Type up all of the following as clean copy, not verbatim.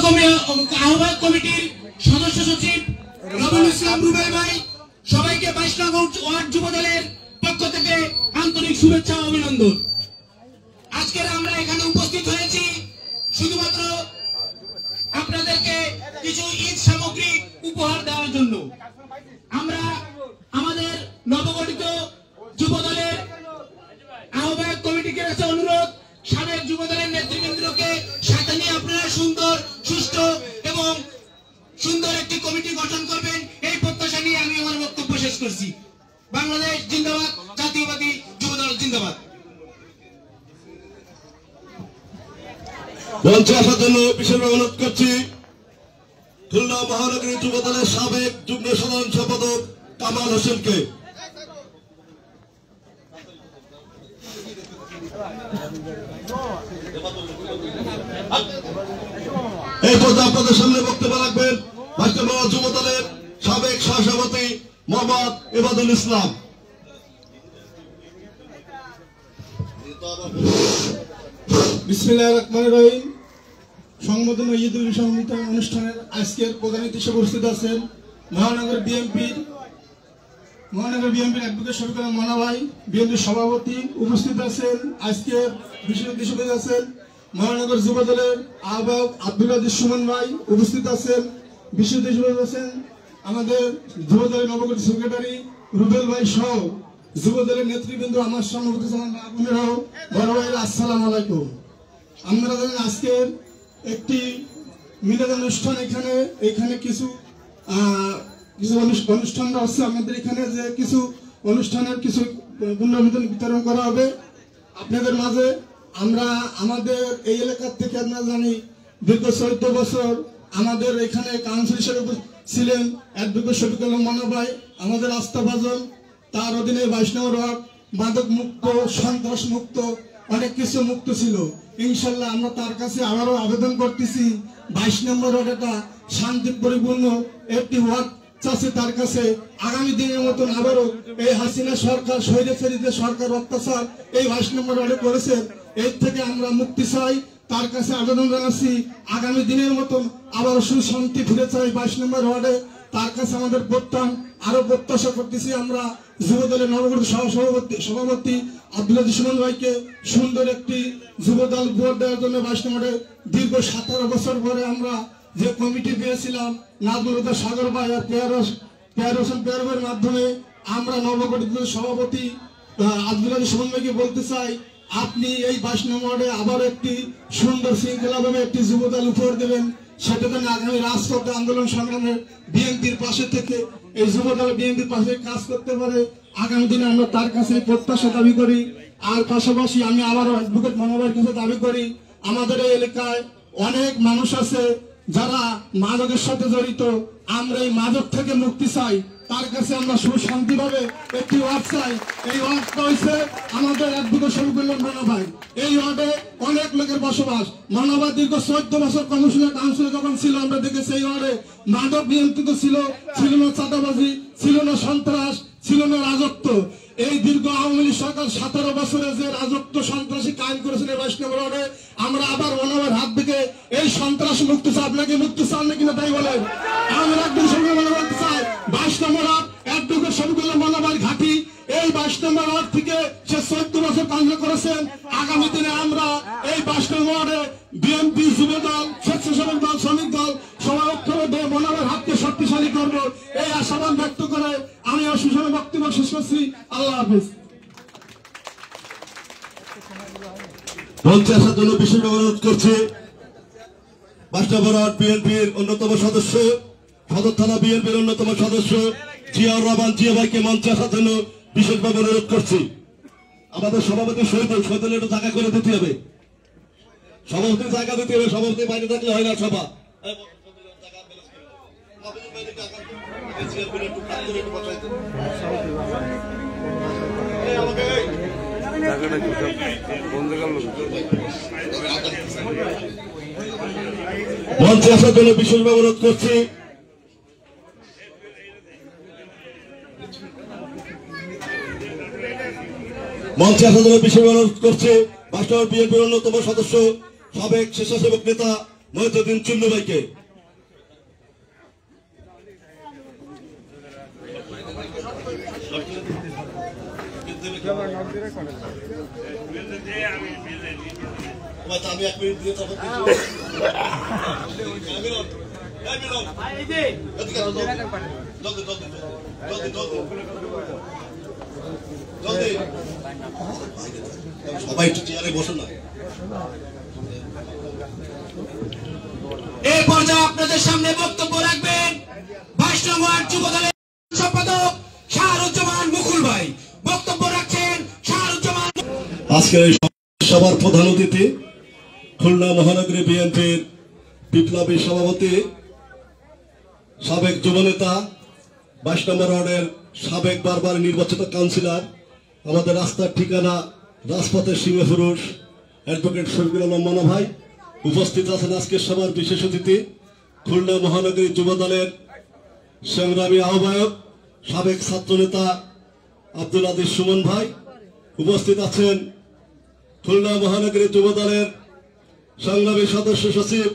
আহ্বায়ক কমিটির সদস্য সচিব রবিউল ইসলাম রুবেল ভাই, সবাইকে 22 নং ওয়ার্ড যুব দলের পক্ষ থেকে আন্তরিক শুভেচ্ছা ও অভিনন্দন। আজকে আমরা এখানে উপস্থিত হয়েছি শুধুমাত্র আপনাদেরকে কিছু ঈদ সামগ্রী উপহার দেওয়ার জন্য। আমরা আমাদের নবগঠিত যুব দলের আহ্বায়ক কমিটিকে কাছে অনুরোধ, সাবেক যুব দলের নেতৃবৃন্দকে সাথে নিয়ে আপনারা সুন্দর, সুষ্ঠু এবং সুন্দর একটি কমিটি গঠন করবেন, এই প্রত্যাশা নিয়ে আমি আমার বক্তব্য শেষ করছি। বাংলাদেশ জিন্দাবাদ, জাতীয়বাদী যুব দল জিন্দাবাদ। মঞ্চে আসার জন্য বিশেষ অনুরোধ করছি খুলনা মহানগরী যুব দলের সাবেক যুগ্ম সাধারণ সম্পাদক কামাল হোসেনকে। এই পর্যায়ে আপনাদের সামনে বক্তব্য রাখবেন বাস্তবায়ন যুব দলের সাবেক সহসভাপতি মোহাম্মদ ইবাদুল ইসলাম। বিসমিল্লাহির রহমানির রহিম। সংবর্ধনা ঈদুল সংহিতা অনুষ্ঠানের আজকের প্রধান অতিথি হিসেবে উপস্থিত আছেন মহানগর বিএনপির অ্যাডভোকেট শফিকুল মনা ভাই, বিএনপির সভাপতি। উপস্থিত আছেন আজকের বিশেষ অতিথি হিসেবে আছেন মহানগর যুব দলের আহ্বায়ক আব্দুল আজিজ সুমন ভাই। উপস্থিত আছেন বিশেষ অতিথি হিসেবে আছেন আমাদের যুব দলের নবগঠিত সেক্রেটারি রুবেল ভাই সহ যুব দলের নেতৃবৃন্দ, আমার সামনে বোনেরাও, বড় ভাইরা, আসসালামু আলাইকুম। আমরা জানেন আজকের একটি মিলাদ অনুষ্ঠান, এখানে কিছু অনুষ্ঠান হচ্ছে আমাদের এখানে, যে কিছু অনুষ্ঠানের কিছু পুনর্বিতরণ বিতরণ করা হবে আপনাদের মাঝে। আমরা আমাদের এই এলাকার থেকে আমরা জানি দীর্ঘ 14 বছর আমাদের এখানে কাউন্সিল হিসেবে ছিলেন অ্যাডভোকেট শফিকুল মনা ভাই, আমাদের আস্থাভাজন। তার অধীনে 22 নম্বর ওয়ার্ড মাদক মুক্ত, সন্ত্রাস মুক্ত, অনেক কিছু মুক্ত ছিল। ইনশাল্লাহ আমরা তার কাছে আবারও আবেদন করতেছি 22 নম্বর ওয়ার্ড একটা শান্তি পরিপূর্ণ একটি ওয়ার্ড চাচ্ছে তার কাছে। আগামী দিনের মতন আবারও এই হাসিনা সরকার, স্বৈরাচারীদের সরকার অত্যাচার এই 22 নম্বর ওয়ার্ডে করেছে, এর থেকে আমরা মুক্তি চাই। তার কাছে আবেদন জানাচ্ছি আগামী দিনের মতন আবারও সুশান্তি ফিরে চাই 22 নম্বর ওয়ার্ডে। তার কাছে আমাদের আরো প্রত্যাশা করতেছি আমরা যুব দলের নবগঠিত সভাপতি আব্দুল আজিজ সুমন ভাইকে সুন্দর একটি যুব দল ভোট দেওয়ার জন্য 22 নম্বরে দীর্ঘ 17 বছর পরে আমরা যে কমিটি পেয়েছিলাম নাজমুল সাগর ভাই আর পেয়ার হোসেন পেয়ার ভাইয়ের মাধ্যমে, আমরা নবগঠিত সভাপতি আব্দুল আজিজ সুমন ভাইকে বলতে চাই আপনি এই 22 নম্বরে আবার একটি সুন্দর শৃঙ্খলাভাবে একটি যুব দল উপহার দেবেন, সেটা যেন আগামী রাজপথে আন্দোলন সংগ্রামে বিএনপির পাশে থেকে এই যুব দল বিএনপির পাশে কাজ করতে পারে। আগামী দিনে আমরা তার কাছে প্রত্যাশা দাবি করি। আর পাশাপাশি আমি আবারও অ্যাডভোকেট মনোভাবের কাছে দাবি করি, আমাদের এই এলাকায় অনেক মানুষ আছে যারা মাদকের সাথে জড়িত। আমরা এই মাদক থেকে মুক্তি চাই, তার কাছে আমরা সুশান্তিভাবে একটি ওয়ার্ড চাই। এই ওয়ার্ডটা হয়েছে আমাদের অ্যাডভোকেট শফিকুল মনা ভাই। এই ওয়ার্ডে অনেক লোকের বসবাস। মনা ভাই দীর্ঘ 14 বছর কাউন্সিলর যখন ছিল আমরা দেখেছি এই ওয়ার্ডে মাদক নিয়ন্ত্রিত ছিল না চাঁদাবাজি, ছিল না সন্ত্রাস, ছিল না রাজত্ব। এই দীর্ঘ আওয়ামী লীগ সরকার 17 বছরে যে রাজত্ব সন্ত্রাসী কায়েম করেছেন এই 22 নম্বর ওয়ার্ডে, আমরা আবার মনোভাবের হাত থেকে এই সন্ত্রাস মুক্ত চাই। আপনাকে মুক্তি চান নাকি না তাই বলেন? আমরা একদম সঙ্গে মনে করতে চাই 22 নম্বর ওয়ার্ড অ্যাডভোকেট শফিকুল মনা ভাই ঘাঁটি। এই 22 নম্বর ওয়ার্ড থেকে সে 14 বছর কাউন্সিল করেছেন। আগামী দিনে আমরা এই 22 নম্বর ওয়ার্ডে বিএনপি, যুব দল, স্বেচ্ছাসেবক দল, শ্রমিক দল সবাই ঐক্যবদ্ধ মনোভাবের হাতকে শক্তিশালী করব, এই আশাবাদ ব্যক্ত করে আমি আমার সুষম বক্তব্য শেষ করছি। আল্লাহ হাফিজ। মঞ্চে আসার জন্য বিশেষ অনুরোধ করছি 22 নম্বর ওয়ার্ড বিএনপির অন্যতম সদস্য, সদর থানা বিএনপির অন্যতম সদস্য জিয়াউর রহমান জিয়া ভাইকে মঞ্চে আসার জন্য বিশেষভাবে অনুরোধ করছি। আমাদের সভাপতি শহীদুল একটু জায়গা করে দিতে হবে, সভাপতির জায়গা দিতে হবে, সভাপতি বাইরে থাকলে হয় না সভা। মঞ্চে আসার জন্য বিশেষভাবে অনুরোধ করছি মঞ্চে আসার জন্য বিশেষভাবে অনুরোধ করছে 22 বিএনপির অন্যতম সদস্য, সাবেক স্বেচ্ছাসেবক নেতা মহিউদ্দিন চুন্নু ভাইকে। আমি 1 মিনিট দিয়ে তখন সবাই একটু চেয়ারে বসো না। এই পর্যায়ে আপনাদের সামনে বক্তব্য রাখবেন 22 নং ওয়ার্ড যুবদলের সম্পাদক শাহরুজ্জামান মুকুল ভাই। বক্তব্য রাখছেন শাহরুজ্জামান। আজকের এই সভার প্রধান অতিথি খুলনা মহানগরী বিএনপির বিপ্লবী সভাপতি, সাবেক যুবনেতা, 22 নম্বর ওয়ার্ডের সাবেক বারবার নির্বাচিত কাউন্সিলর, আমাদের রাস্তার ঠিকানা রাজপথের সিংহপুরুষ অ্যাডভোকেট শফিকুল আলম মনা ভাই। উপস্থিত আছেন আজকের সভার বিশেষ অতিথি খুলনা মহানগরী যুবদলের সংগ্রামী আহ্বায়ক, সাবেক ছাত্রনেতা আব্দুল আজিজ সুমন ভাই। উপস্থিত আছেন খুলনা মহানগরী যুবদলের সংগ্রামী সদস্য সচিব,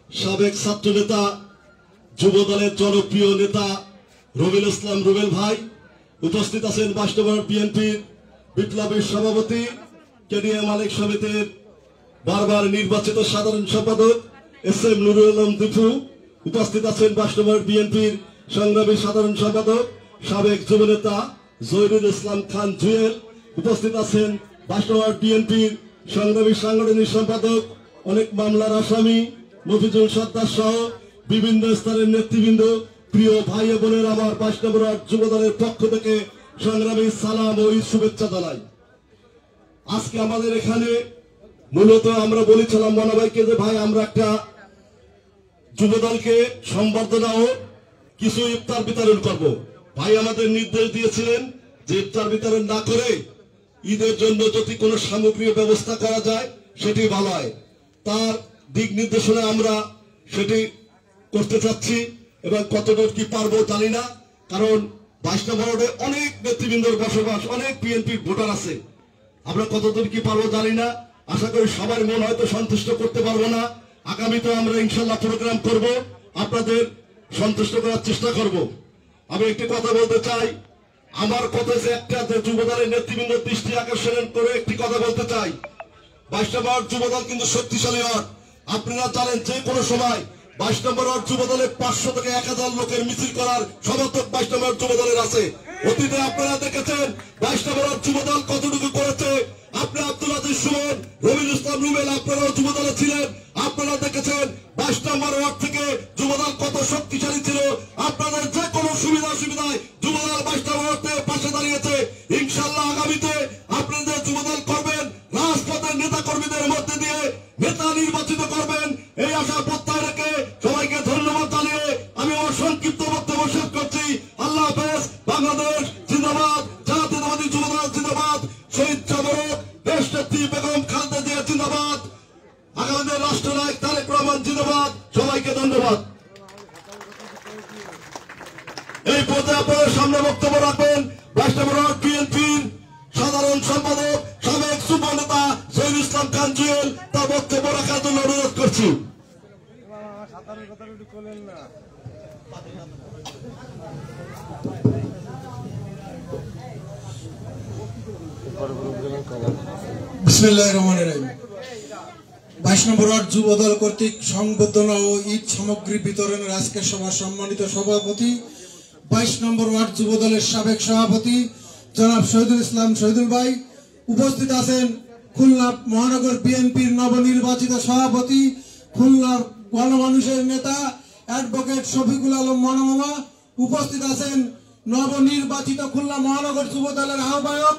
সাবেক ছাত্রনেতা, যুবদলের জনপ্রিয় নেতা রুবেল ইসলাম রুবেল ভাই। উপস্থিত আছেন 22 নম্বর বিএনপির বিপ্লবী সভাপতি, কেডিএ মালিক সমিতির বারবার নির্বাচিত সাধারণ সম্পাদক এসএম নুরুল আলম দীপু। উপস্থিত আছেন 22 নম্বর বিএনপির সংগ্রামী সাধারণ সম্পাদক, সাবেক যুবনেতা জহিরুল ইসলাম খান জুয়েল। উপস্থিত আছেন 22 নম্বর বিএনপির সংগ্রামী সাংগঠনিক সম্পাদক, অনেক মামলার আসামি মফিজুল সত্তার সহ বিভিন্ন স্তরের নেতৃবৃন্দ। প্রিয় ভাই বোনের, আমার 22 নম্বর যুবদলের পক্ষ থেকে সংগ্রামী সালাম ও শুভেচ্ছা জানাই। আজকে আমাদের এখানে মূলত আমরা বলেছিলাম মনা ভাইকে যে ভাই আমরা একটা যুবদলকে সম্বর্ধনা ও কিছু ইফতার বিতরণ করব। ভাই আমাদের নির্দেশ দিয়েছিলেন যে ইফতার বিতরণ না করে ঈদের জন্য যদি কোনো সামগ্রিক ব্যবস্থা করা যায় সেটি ভালো হয়। তার দিক নির্দেশনা আমরা সেটি করতে চাচ্ছি এবং কতদূর কি পারবো জানি না, কারণ 22 নম্বর ওয়ার্ডে অনেক নেতৃবৃন্দর বসবাস, অনেক বিএনপির ভোটার আছে। আমরা কতদূর কি পারবো জানি না। আশা করি সবার মন হয়তো সন্তুষ্ট করতে পারবো না। আগামীতে আমরা ইনশাল্লাহ প্রোগ্রাম করব, আপনাদের সন্তুষ্ট করার চেষ্টা করব। আমি একটি কথা বলতে চাই, আমার কথা যে একটা যে যুবদলের নেতৃবৃন্দ দৃষ্টি আকর্ষণ করে একটি কথা বলতে চাই। 22 নম্বর যুবদল কিন্তু শক্তিশালী ওয়ার্ড। আপনারা জানেন যে কোনো সময় 22 নম্বর ওয়ার্ড যুবদলে 500 থেকে 1000 লোকের মিছিল করার সমর্থক 22 নম্বর যুবদলের আছে। অতীতে আপনারা দেখেছেন 22 নম্বর ওয়ার্ড যুবদল কতটুকু করেছে। আপনি আব্দুল আজিজ সুমন, রবিউল ইসলাম রুবেল, আপনারাও যুবদলে ছিলেন। আপনারা দেখেছেন 22 নম্বর ওয়ার্ড থেকে যুবদল কত শক্তিশালী ছিল। আপনাদের যে কোনো সুবিধা অসুবিধায় যুবদল 22 নম্বর ওয়ার্ডে পাশে দাঁড়িয়েছে। ইনশাআল্লাহ আগামীতে আপনাদের যুবদল করবেন, রাজপথের নেতা কর্মীদের মধ্যে দিয়ে নেতা নির্বাচিত করবেন, এই আশা প্রত্যাশা রেখে সবাইকে ধন্যবাদ জানিয়ে আমি আমার সংক্ষিপ্ত বক্তব্য শেষ করছি। আল্লাহ হাফেজ। বাংলাদেশ জিন্দাবাদ, জাতীয়তাবাদী যুবদল জিন্দাবাদ, শহীদ সামরিক দেশনেত্রী বেগম খালেদা জিয়া জিন্দাবাদ, আগামী রাষ্ট্রনায়ক তারেক রহমান জিন্দাবাদ। সবাইকে ধন্যবাদ। এই পর্যায়ে আপনাদের সামনে বক্তব্য রাখবেন 22 নম্বর ওয়ার্ড বিএনপির সাধারণ সম্পাদক, সাবেক যুব নেতা জহিরুল ইসলাম খান জুয়েল। তার বক্তব্য রাখার জন্য অনুরোধ করছি। বিসমিল্লাহির রহমানির রহিম। 22 নম্বর ওয়ার্ড যুবদল কর্তৃক সংবর্ধনা ও ঈদ সামগ্রী বিতরণের আজকের সভার সম্মানিত সভাপতি, 22 নম্বর ওয়ার্ড যুবদলের সাবেক সভাপতি জনাব শহীদুল ইসলাম শহীদুল ভাই। উপস্থিত আছেন খুলনা মহানগর বিএনপির নবনির্বাচিত সভাপতি, খুলনার গণমানুষের নেতা অ্যাডভোকেট শফিকুল আলম মনা। উপস্থিত আছেন নবনির্বাচিত খুলনা মহানগর যুবদলের আহ্বায়ক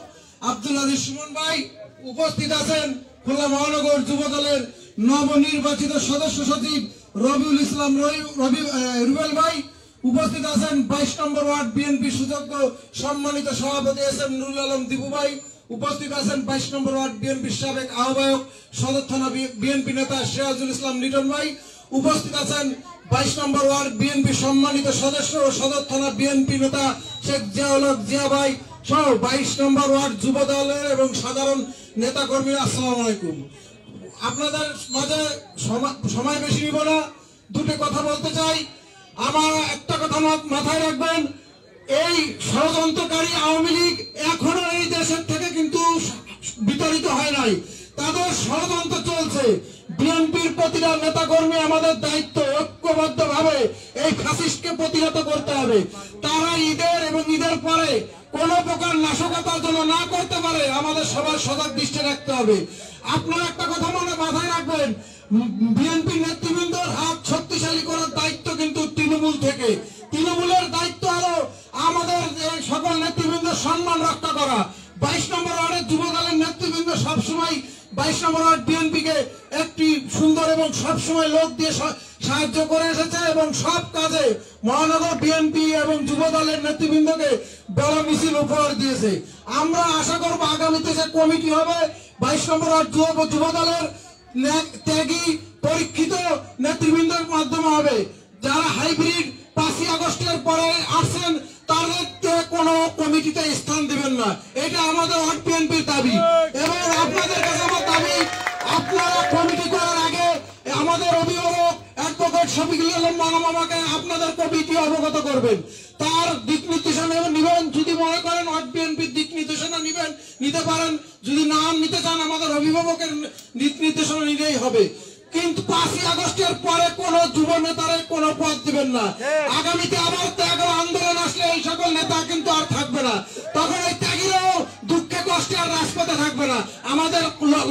আব্দুল আজিজ সুমন ভাই। উপস্থিত আছেন খুলনা মহানগর যুবদলের নবনির্বাচিত সদস্য সচিব রবিউল ইসলাম রুবেল ভাই। উপস্থিত আছেন 22 নম্বর ওয়ার্ড বিএনপি সুযোগ্য সম্মানিত সভাপতি এসএম নুরুল আলম দীপু ভাই। উপস্থিত আছেন 22 নম্বর ওয়ার্ড বিএনপির সাবেক আহ্বায়ক সদর থানা বিএনপি নেতা সিরাজুল ইসলাম লিটন ভাই। উপস্থিত আছেন 22 নম্বর ওয়ার্ড বিএনপি সম্মানিত সদস্য ও সদর থানা বিএনপি নেতা শেখ জিয়াউল হক জিয়া ভাই সহ 22 নম্বর ওয়ার্ড যুবদলের এবং সাধারণ নেতা কর্মীরা। আসসালামু আলাইকুম। আপনাদের মাঝে সময় বেশি নিব না, দুটো কথা বলতে চাই। আমার একটা কথা মাথায় রাখবেন, এই ষড়যন্ত্রকারী আওয়ামী লীগ এখনো এই দেশের থেকে কিন্তু বিতাড়িত হয় নাই, তাদের ষড়যন্ত্র চলছে। বিএনপির প্রতিটা নেতা কর্মী আমাদের দায়িত্ব ঐক্যবদ্ধ ভাবে এই ফ্যাসিস্টকে প্রতিহত করতে হবে। তারা ঈদের এবং ঈদের পরে কোন প্রকার নাশকতা যেন না করতে পারে আমাদের সবার সজাগ দৃষ্টি রাখতে হবে। আপনারা একটা কথা মাথায় রাখবেন, বিএনপি নেতৃবৃন্দের হাত শক্তিশালী করার দায়িত্ব কিন্তু তৃণমূল থেকে। তৃণমূলের দায়িত্ব হলো আমাদের সকল নেতৃবৃন্দের সম্মান রক্ষা করা। 22 নম্বর ওয়ার্ডের যুব দলের নেতৃবৃন্দ সবসময় 22 নম্বর ওয়ার্ড বিএনপিকে একটি সুন্দর এবং সবসময় লোক দিয়ে সাহায্য করে এসেছে এবং সব কাজে মহানগর বিএনপি এবং যুব দলের নেতৃবৃন্দকে বড় মিছিল উপহার দিয়েছে। আমরা আশা করব আগামীতে যে কমিটি হবে 22 নম্বর ওয়ার্ড যুব দলের ত্যাগী পরীক্ষিত নেতৃবৃন্দের মাধ্যমে হবে। যারা হাইব্রিড 5ই আগস্টের পরে আসছেন তাদেরকে কোন কমিটিতে স্থান দিবেন না, এটা আমাদের ওয়ার্ড বিএনপির দাবি। এবং আপনাদের কাছে আমার দাবি, আপনারা কমিটি করার আগে আমাদের অভিভাবক অ্যাডভোকেট শফিকুল আলম মামাকে আপনাদের কমিটি অবগত করবেন, তার দিক নির্দেশনা নিবেন। যদি মনে করেন ওয়ার্ড বিএনপির দিক নির্দেশনা নিতে পারেন, যদি না নিতে চান আমাদের অভিভাবকের দিক নির্দেশনা নিলেই হবে। কিন্তু 5ই আগস্টের পরে কোন যুব নেতারা কোন পদ দিবেন না। আগামীতে আবার ত্যাগ আন্দোলন আসলে এই সকল নেতা কিন্তু আর থাকবে না, তখন এই ত্যাগীরাও দুঃখে কষ্টে আর রাজপথে থাকবে না, আমাদের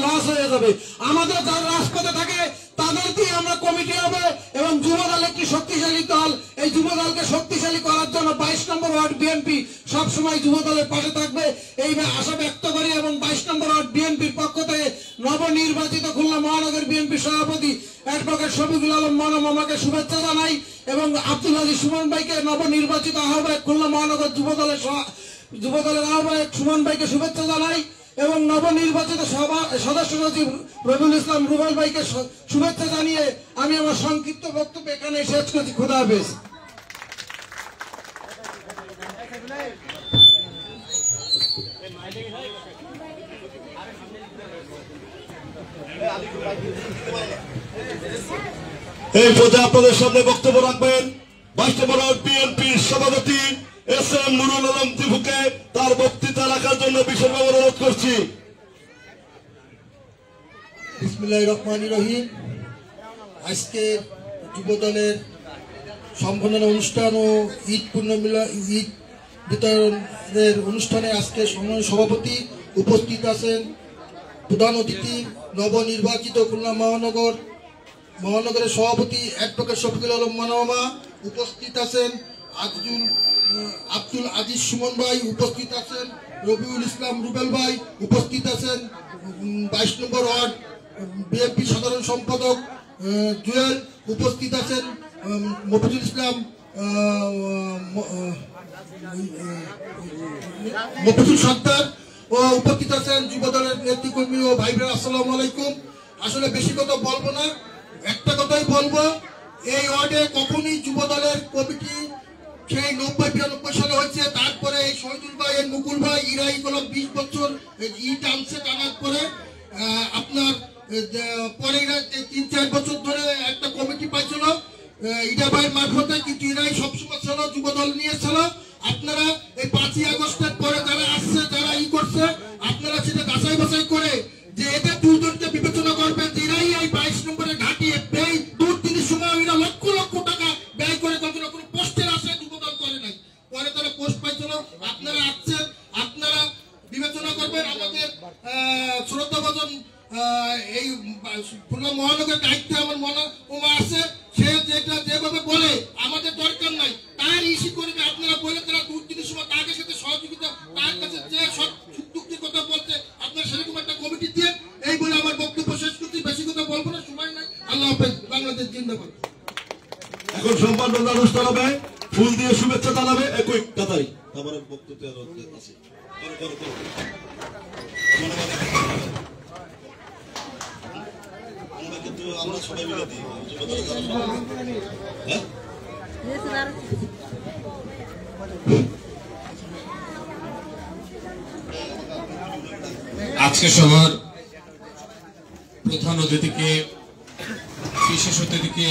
লস হয়ে যাবে। আমাদের যারা রাজপথে থাকে তাদের দিয়ে আমরা কমিটি হবে এবং যুব দল একটি শক্তিশালী দল। এই যুব দলকে শক্তিশালী করার জন্য 22 নম্বর ওয়ার্ড বিএনপি সবসময় যুব দলের পাশে থাকবে এই আশা ব্যক্ত করি। এবং 22 নম্বর ওয়ার্ড বিএনপির পক্ষ থেকে নবনির্বাচিত খুলনা মহানগর বিএনপি সভাপতি অ্যাডভোকেট শফিকুল আলম মামাকে শুভেচ্ছা জানাই এবং আব্দুল আজিজ সুমন ভাইকে নবনির্বাচিত আহ্বায়ক খুলনা মহানগর যুব দলের আহ্বায়ক সুমন ভাইকে শুভেচ্ছা জানাই এবং নবনির্বাচিত সদস্য সচিব রবিউল ইসলাম রুবেল ভাইকে শুভেচ্ছা জানিয়ে আমি আমার সংক্ষিপ্ত বক্তব্য এখানে শেষ করছি। খোদা হাফেজ। এই পর্যায়ে আপনাদের সামনে বক্তব্য রাখবেন 22 নম্বর ওয়ার্ড বিএনপির সভাপতি এস.এম. নুরুল আলম দীপুকে তার বক্তৃতা রাখার জন্য বিশেষভাবে অনুরোধ করছি। বিসমিল্লাহির রহমানির রহিম। আজকে যুব দলের সম্মাননা অনুষ্ঠান ও ঈদ বিতরণের অনুষ্ঠানে আজকে সভাপতি উপস্থিত আছেন, প্রধান অতিথি নবনির্বাচিত খুলনা মহানগরের সভাপতি অ্যাডভোকেট শফিকুল আলম মামা উপস্থিত আছেন, আব্দুল আজিজ সুমন ভাই উপস্থিত আছেন, রবিউল ইসলাম রুবেল ভাই উপস্থিত আছেন, 22 নম্বর ওয়ার্ড বিএনপি সাধারণ সম্পাদক জুয়েল উপস্থিত আছেন, মফিজুল ইসলাম মফিজুল সত্তার ও উপস্থিত আছেন যুব দলের নেতৃকর্মী ও ভাইরা। আসসালামু আলাইকুম। আসলে বেশি কথা বলবো না, একটা কথাই বলবো, এই ওয়ার্ডে কখনই যুব দলের কমিটি সেই 90-92 সালে হয়েছে, তারপরে এই শহীদুল ভাই মুকুল ভাই ইরাই কোনো 20 বছর টানছে, টানার পরে আপনার পরে 3-4 বছর ধরে একটা কমিটি পাইছিল ইডা ভাইয়ের মারফতে, কিন্তু ইরাই সবসময় ছিল যুব দল নিয়ে ছিল। আপনারা এই 5ই আগস্টের পরে যারা আসছে, যারা করছে, আপনারা সেটা যাচাই বাছাই করে যে এদের দুজনকে বিবেচনা করবেন যে এরাই এই 22 নম্বরে ঘাটিয়ে ব্যয় দুর্নীতির সময় এরা লক্ষ লক্ষ টাকা ব্যয় করে কখনো কোনো পোস্টের আশায় যুবদল করে নাই, পরে তারা পোস্ট পাইছিল। আপনারা আসছেন, আপনারা বিবেচনা করবেন। আমাদের শ্রদ্ধাভাজন এই খুলনা মহানগরের দায়িত্বে আমার মনে আছে, সে যেটা যেভাবে বলে আমাদের দরকার নাই তার ইস্যু করবে। আপনারা বলে তারা দুর্নীতির সময় তার সাথে সহযোগিতা, তার কাছে যে সব চুক্তির কথা বলছে, আপনারা সেরকম একটা কমিটি দিয়ে এই বলে আমার বক্তব্য শেষ করছি। বেশি কথা বলবো না, সময় নাই। আল্লাহ হাফেজ। বাংলাদেশ জিন্দাবাদ। এখন সম্পাদন অনুষ্ঠান হবে, ফুল দিয়ে শুভেচ্ছা জানাবে একই কথাই আমার বক্তব্য আছে। আমরা সবাই মিলে দিই আজকে সভার প্রধান অতিথিকে বিশেষ অতিথিকে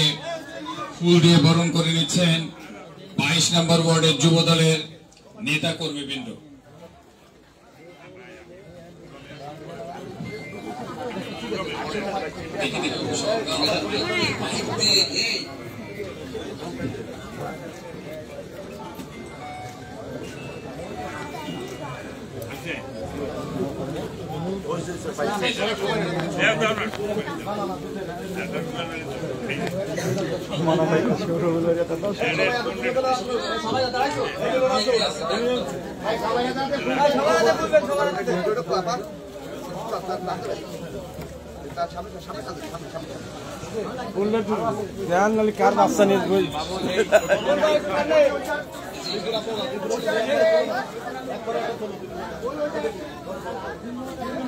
ফুল দিয়ে বরণ করে নিচ্ছেন 22 নম্বর ওয়ার্ডের যুব দলের নেতা কর্মীবৃন্দ। কার বাচ্চা নিয়ে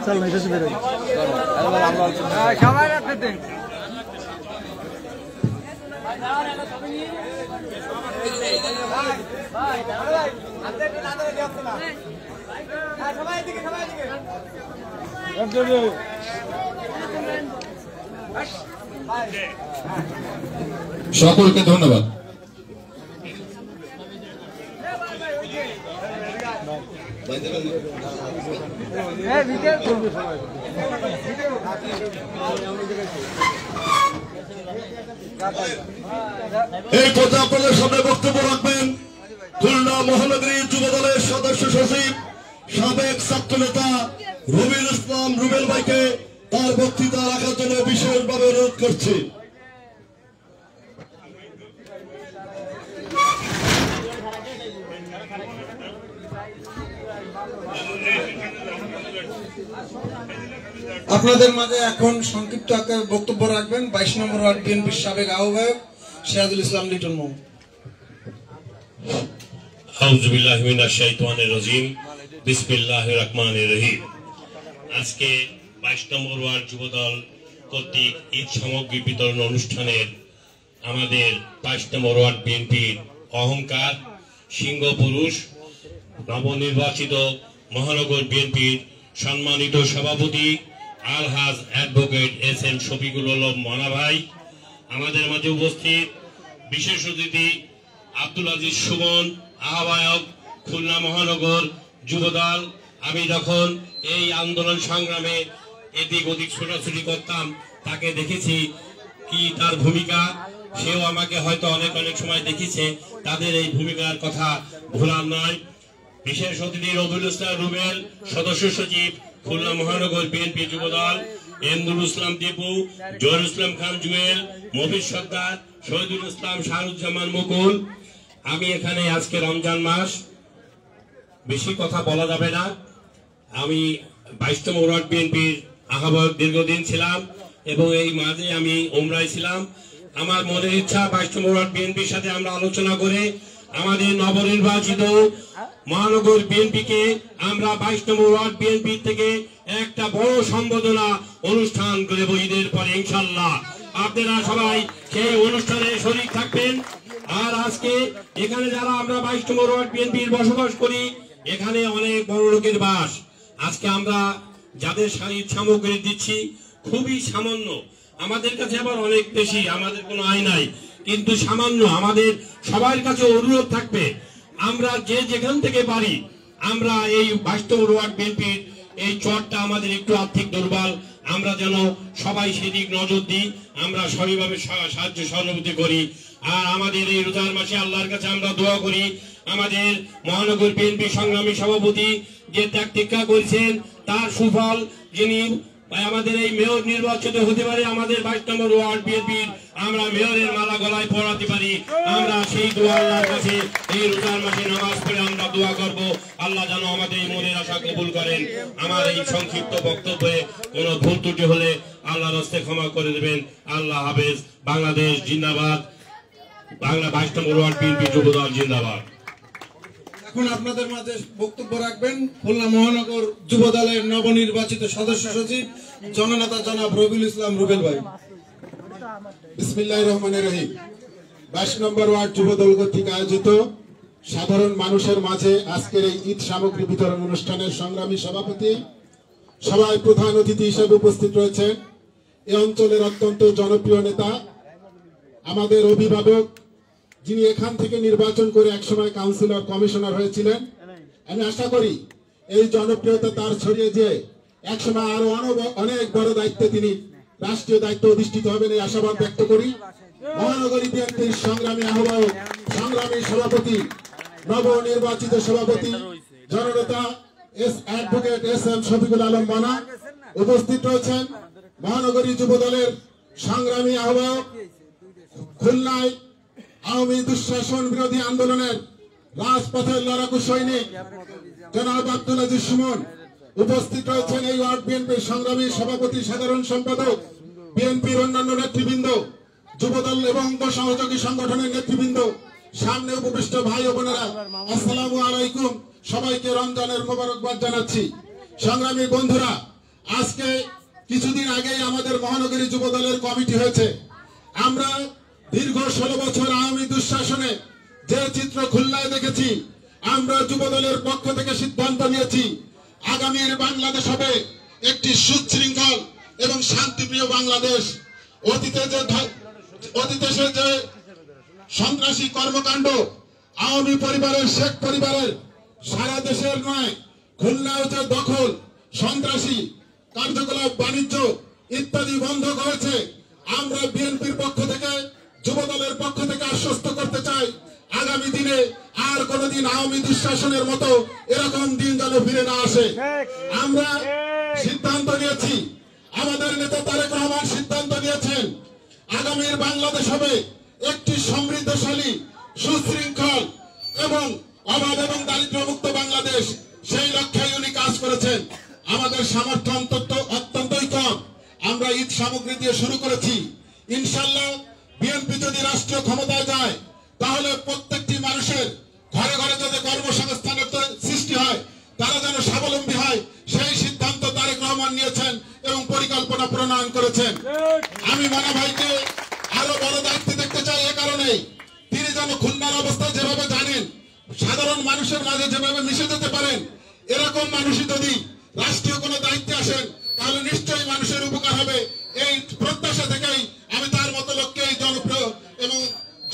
চল না এসে বেরোই সবাই রাখতে সকলকে ধন্যবাদ। এই কথা আপনাদের সামনে বক্তব্য রাখবেন খুলনা মহানগরী যুব দলের সদস্য সচিব সাবেক ছাত্রনেতা রবিউল ইসলাম রুবেল ভাইকে তার বক্তৃতা রাখার জন্য বিশেষভাবে অনুরোধ করছি। আপনাদের মাঝে এখন সংক্ষিপ্ত আকারে বক্তব্য রাখবেন 22 নম্বর ওয়ার্ড বিএনপির সাবেক আহ্বায়ক সিরাজুল ইসলাম লিটন মামু। আউযু বিল্লাহি মিনাশ শাইতানির রাজিম, বিসমিল্লাহির রহমানির রহিম। আজকে 22 নম্বর ওয়ার্ড যুবদল কর্তৃক ঈদ সামগ্রী বিতরণ অনুষ্ঠানের আমাদের 22 নম্বর ওয়ার্ড বিএনপির অহংকার সিংহ পুরুষ নবনির্বাচিত মহানগর বিএনপির সম্মানিত সভাপতি আলহাজ অ্যাডভোকেট এস.এম. শফিকুল আলম মনা ভাই, আমাদের মাঝে উপস্থিত বিশেষ অতিথি আব্দুল আজিজ সুমন আহ্বায়ক খুলনা মহানগর যুবদল। আমি যখন এই আন্দোলন সংগ্রামে এদিক ওদিক ছোটাছুটি করতাম তাকে দেখেছি কি তার ভূমিকা, সেও আমাকে হয়তো অনেক সময় দেখেছে, তাদের এই ভূমিকার কথা ভোলার নয়। বিশেষ অতিথি রবিউল ইসলাম রুবেল সদস্য সচিব খুলনা মহানগর বিএনপি যুবদল, এমদুল ইসলাম দীপু, জহুরুল ইসলাম খান জুয়েল, মফিজ সরদার, শহীদুল ইসলাম শাহরুজ্জামান মুকুল। আমি এখানে আজকে রমজান মাস, বেশি কথা বলা যাবে না। আমি 22তম ওয়ার্ড বিএনপির আহ্বায়ক দীর্ঘদিন ছিলাম এবং এই মাঝে আমি উমরায় ছিলাম। আমার মনের ইচ্ছা 22তম ওয়ার্ড বিএনপির সাথে আমরা আলোচনা করে আমাদের নবনির্বাচিত মহানগর বিএনপিকে আমরা 22তম ওয়ার্ড বিএনপি থেকে একটা বড় সম্বোধনা অনুষ্ঠান করব ঈদের পরে ইনশাআল্লাহ। আপনারা সবাই সেই অনুষ্ঠানে শরীক থাকবেন। আর আজকে এখানে যারা আমরা 22তম ওয়ার্ড বিএনপির বসবাস করি, এখানে অনেক বড় লোকের বাস। আজকে আমরা যাদের ঈদ সামগ্রী দিচ্ছি খুবই সামান্য, আমাদের কাছে আবার অনেক বেশি, আমাদের কোনো আয় নাই, কিন্তু সামান্য। আমাদের সবার কাছে অনুরোধ থাকবে, আমরা যে যেখান থেকে পারি আমরা এই 22তম ওয়ার্ড বিএনপির এই চরটা আমাদের একটু আর্থিক দুর্বল, আমরা যেন সবাই সেদিক নজর দিই, আমরা সবাইভাবে সাহায্য সহযোগিতা করি। আর আমাদের এই রোজার মাসে আল্লাহর কাছে আমরা দোয়া করি আমাদের মহানগর বিএনপি সংগ্রামী সভাপতি যে ত্যাগ তীক্ষা করেছেন তার সুফল যিনি আমাদের এই মেয়র নির্বাচিত হতে পারে, আমাদের 22 নম্বর ওয়ার্ড বিএনপির আমরা মেয়রের মালা গলায় পরাতে পারি। আমরা সেই দোয়া আল্লাহর কাছে এই রোজার মাসে নামাজ পড়ে আমরা দোয়া করব, আল্লাহ যেন আমাদের এই মনের আশা কবুল করেন। আমার এই সংক্ষিপ্ত বক্তব্যে কোনো ভুল ত্রুটি হলে আল্লাহর হস্তে ক্ষমা করে দেবেন। আল্লাহ হাফেজ। বাংলাদেশ জিন্দাবাদ। বাংলা 22 নম্বর ওয়ার্ড বিএনপি যুবদল জিন্দাবাদ। এখন আপনাদের মাঝে বক্তব্য রাখবেন খুলনা মহানগর যুবদলের নবনির্বাচিত সদস্য সচিব জননেতা জনাব রবিউল ইসলাম রুবেল ভাই। বিসমিল্লাহির রহমানির রহিম। 22 নম্বর ওয়ার্ড যুবদল কর্তৃক আয়োজিত সাধারণ মানুষের মাঝে আজকের এই ঈদ সামগ্রী বিতরণ অনুষ্ঠানের সংগ্রামী সভাপতি, সভায় প্রধান অতিথি হিসেবে উপস্থিত রয়েছেন এই অঞ্চলের অত্যন্ত জনপ্রিয় নেতা, আমাদের অভিভাবক, যিনি এখান থেকে নির্বাচন করে একসময় কাউন্সিলর কমিশনার হয়েছিলেন। আমি আশা করি এই জনপ্রিয়তা তার ছড়িয়ে যে একসময় আরো অনেক বড় দায়িত্বে তিনি রাষ্ট্রীয় দায়িত্ব অধিষ্ঠিত হবেন এই আশাবাদ ব্যক্ত করি। মহানগরী বিএনপির সংগ্রামী আহ্বায়ক, সংগ্রামী সভাপতি, নবনির্বাচিত সভাপতি জননেতা অ্যাডভোকেট এস.এম. শফিকুল আলম মানা উপস্থিত রয়েছেন। মহানগরী যুব দলের সংগ্রামী আহ্বায়ক, খুলনায় আওয়ামী দুঃশাসন বিরোধী আন্দোলনের রাজপথের লড়াকু সৈনিক জনাব আব্দুল আজিজ সুমন উপস্থিত রয়েছেন। এই ওয়ার্ড বিএনপির সংগ্রামী সভাপতি, সাধারণ সম্পাদক, বিএনপির অন্যান্য নেতৃবৃন্দ, যুবদল এবং সহযোগী সংগঠনের নেতৃবৃন্দ, সামনে উপবিষ্ট ভাই ও বোনেরা, আসসালামু আলাইকুম। সবাইকে রমজানের মোবারকবাদ জানাচ্ছি। সংগ্রামী বন্ধুরা, আজকে কিছুদিন আগেই আমাদের মহানগরী যুব দলের কমিটি হয়েছে। আমরা দীর্ঘ 16 বছর আওয়ামী দুঃশাসনে যে চিত্র খুলনায় দেখেছি, আমরা যুব দলের পক্ষ থেকে সিদ্ধান্ত নিয়েছি আগামীর বাংলাদেশ হবে একটি সুশৃঙ্খল এবং শান্তিপ্রিয় বাংলাদেশ। অতীতে যে সন্ত্রাসী কর্মকাণ্ড আওয়ামী পরিবারের, শেখ পরিবারের, সারা দেশের নয়, খুলনায় যে দখল, সন্ত্রাসী কার্যকলাপ, বাণিজ্য ইত্যাদি বন্ধ করেছে, আমরা বিএনপির পক্ষ থেকে, যুব দলের পক্ষ থেকে আশ্বস্ত করতে চাই আগামী দিনে আর কোনদিন আওয়ামী দুঃশাসনের মতো এরকম দিন যেন ফিরে না আসে। আমরা সিদ্ধান্ত নিয়েছি, আমাদের নেতা তারেক রহমান সিদ্ধান্ত নিয়েছেন আগামীর বাংলাদেশ হবে একটি সমৃদ্ধশালী, সুশৃঙ্খল এবং অভাব এবং দারিদ্র্যমুক্ত বাংলাদেশ। সেই লক্ষ্যে উনি কাজ করেছেন। আমাদের সামর্থ্য অত্যন্তই কম। আমরা ঈদ সামগ্রী দিয়ে শুরু করেছি। ইনশাল্লাহ বিএনপি যদি রাষ্ট্রীয় ক্ষমতায় যায়, তাহলে প্রত্যেকটি মানুষের ঘরে ঘরে যাতে কর্মসংস্থানের সৃষ্টি হয়, তারা যেন স্বাবলম্বী হয়, সেই সিদ্ধান্ত তারেক রহমান নিয়েছেন এবং পরিকল্পনা প্রণয়ন করেছেন। আমি মানা ভাইকে আরো বড় দায়িত্বে দেখতে চাই। এ কারণে তিনি যেন খুলনার অবস্থা যেভাবে জানেন, সাধারণ মানুষের মাঝে যেভাবে মিশে যেতে পারেন, এরকম মানুষই যদি রাষ্ট্রীয় কোনো দায়িত্বে আসেন, তাহলে নিশ্চয়ই মানুষের উপকার হবে। এই প্রত্যাশা থেকেই আমি তার মতো লোককে জনপ্রিয় এবং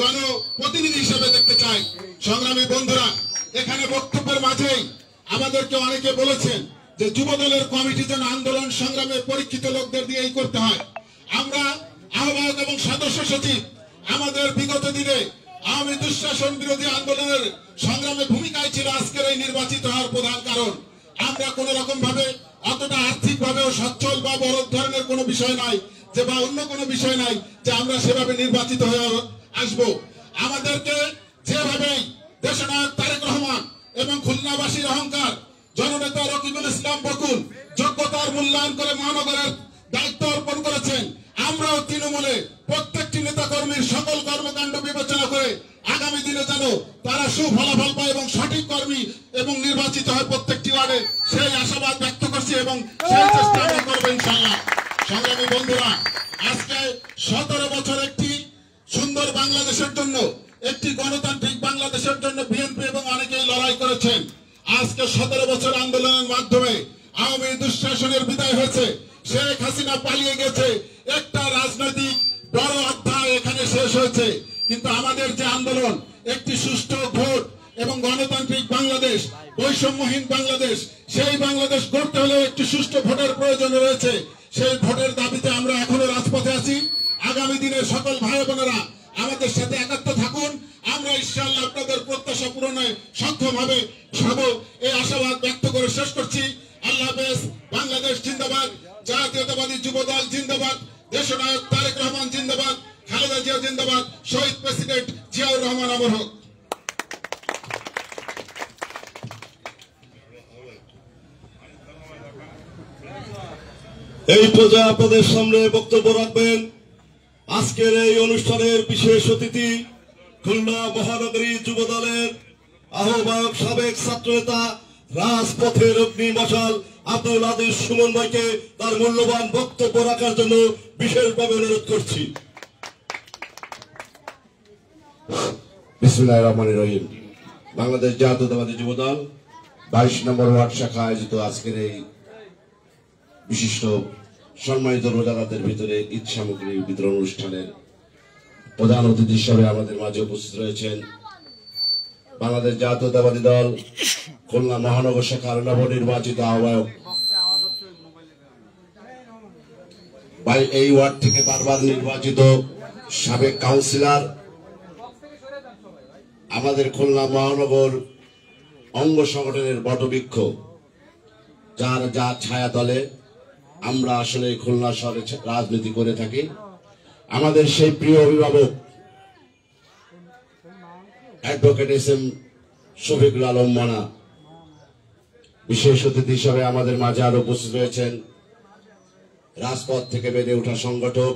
জনপ্রতিনিধি হিসেবে দেখতে চাই। সংগ্রামী বন্ধুরা, এখানে বক্তব্যের মাঝেই আমাদেরকে অনেকে বলেছেন যে যুব দলের কমিটি যেন আন্দোলন সংগ্রামে পরীক্ষিত লোকদের দিয়েই করতে হয়। আমরা আহ্বায়ক এবং সদস্য সচিব আমাদের বিগত দিনে আওয়ামী দুঃশাসন বিরোধী আন্দোলনের সংগ্রামে ভূমিকায় ছিল আজকের এই নির্বাচিত হওয়ার প্রধান কারণ। আমরা কোন রকম ভাবে অতটা আর্থিক ভাবেও সচ্ছল বা বড় ধরনের কোনো বিষয় নাই, যে বা অন্য কোনো বিষয় নাই যে আমরা সেভাবে নির্বাচিত হয়ে আসবো। আমাদেরকে যেভাবে দেশনায়ক তারেক রহমান এবং খুলনাবাসীর অহংকার জননেতা রকিবুল ইসলাম বকুল যোগ্যতার মূল্যায়ন করে মহানগরের দায়িত্ব অর্পণ করেছেন, আমরাও তৃণমূলে প্রত্যেকটি নেতা কর্মীর সকল কর্মকাণ্ড বিবেচনা করে আগামী দিনে যেন তারা সুফলাফল পায় এবং সঠিক কর্মী এবং নির্বাচিত হয় প্রত্যেকটি ওয়ার্ডে, সেই আশাবাদ ব্যক্ত করছি এবং সেই চেষ্টা আমরা করবো ইনশাআল্লাহ। সংগ্রামী বন্ধুরা, আজকে 17 বছর একটি সুন্দর বাংলাদেশের জন্য, একটি গণতান্ত্রিক বাংলাদেশের জন্য বিএনপি এবং অনেকেই লড়াই করেছেন। আজকে 17 বছর আন্দোলনের মাধ্যমে আওয়ামী দুঃশাসনের বিদায় হয়েছে, শেখ হাসিনা পালিয়ে গেছে, একটা রাজনৈতিক বড় অধ্যায় এখানে শেষ হয়েছে। কিন্তু আমাদের যে আন্দোলন, একটি সুষ্ঠু ভোট এবং গণতান্ত্রিক বাংলাদেশ, বৈষম্যহীন বাংলাদেশ, সেই বাংলাদেশ গড়তে হলে একটি সুষ্ঠু ভোটের প্রয়োজন রয়েছে। সেই ভোটের দাবিতে আমরা এখনো রাজপথে আছি। আগামী দিনে সকল ভাই বোনেরা আমাদের সাথে একাত্ম থাকুন। আমরা ইনশাআল্লাহ আপনাদের প্রত্যাশা পূরণে সক্ষম হবে সব এই আশাবাদ ব্যক্ত করে শেষ করছি। আল্লাহ হাফেজ। বাংলাদেশ জিন্দাবাদ, জাতীয়তাবাদী যুব দল জিন্দাবাদ, দেশনায়ক তারেক রহমান জিন্দাবাদ, খালেদা জিয়া জিন্দাবাদ, শহীদ প্রেসিডেন্ট জিয়াউর রহমান অমর হোক। এই পর্যায়ে আপনাদের সামনে বক্তব্য রাখবেন আজকের এই অনুষ্ঠানের বিশেষ অতিথি, খুলনা মহানগরী যুব দলের আহ্বায়ক, সাবেক ছাত্রনেতা, রাজপথের অগ্নি মশাল আব্দুল আজিজ সুমন ভাইকে তার মূল্যবান বক্তব্য রাখার জন্য বিশেষভাবে অনুরোধ করছি। বিসমিল্লাহির রহমানির রহিম। বাংলাদেশ জাতীয়তাবাদী যুব দল 22 নম্বর ওয়ার্ড শাখা আয়োজিত আজকের এই বিশিষ্ট সম্মানিত রোজাদারদের ভিতরে ঈদ সামগ্রী বিতরণ অনুষ্ঠানের প্রধান অতিথি হিসেবে আমাদের মাঝে উপস্থিত রয়েছেন বাংলাদেশ জাতীয়তাবাদী দল খুলনা মহানগর শাখার নবনির্বাচিত আহ্বায়ক, এই ওয়ার্ড থেকে বারবার নির্বাচিত সাবেক কাউন্সিলর, আমাদের খুলনা মহানগর অঙ্গ সংগঠনের বটবৃক্ষ, যার ছায়াতলে আমরা আসলে খুলনা শহরে রাজনীতি করে থাকি। আমাদের সেই প্রিয় অভিভাবক অ্যাডভোকেট এস.এম. শফিকুল আলম মনা, বিশেষ অতিথি হিসাবে আমাদের মাঝে আরো উপস্থিত রয়েছেন রাজপথ থেকে বেড়ে ওঠা সংগঠক,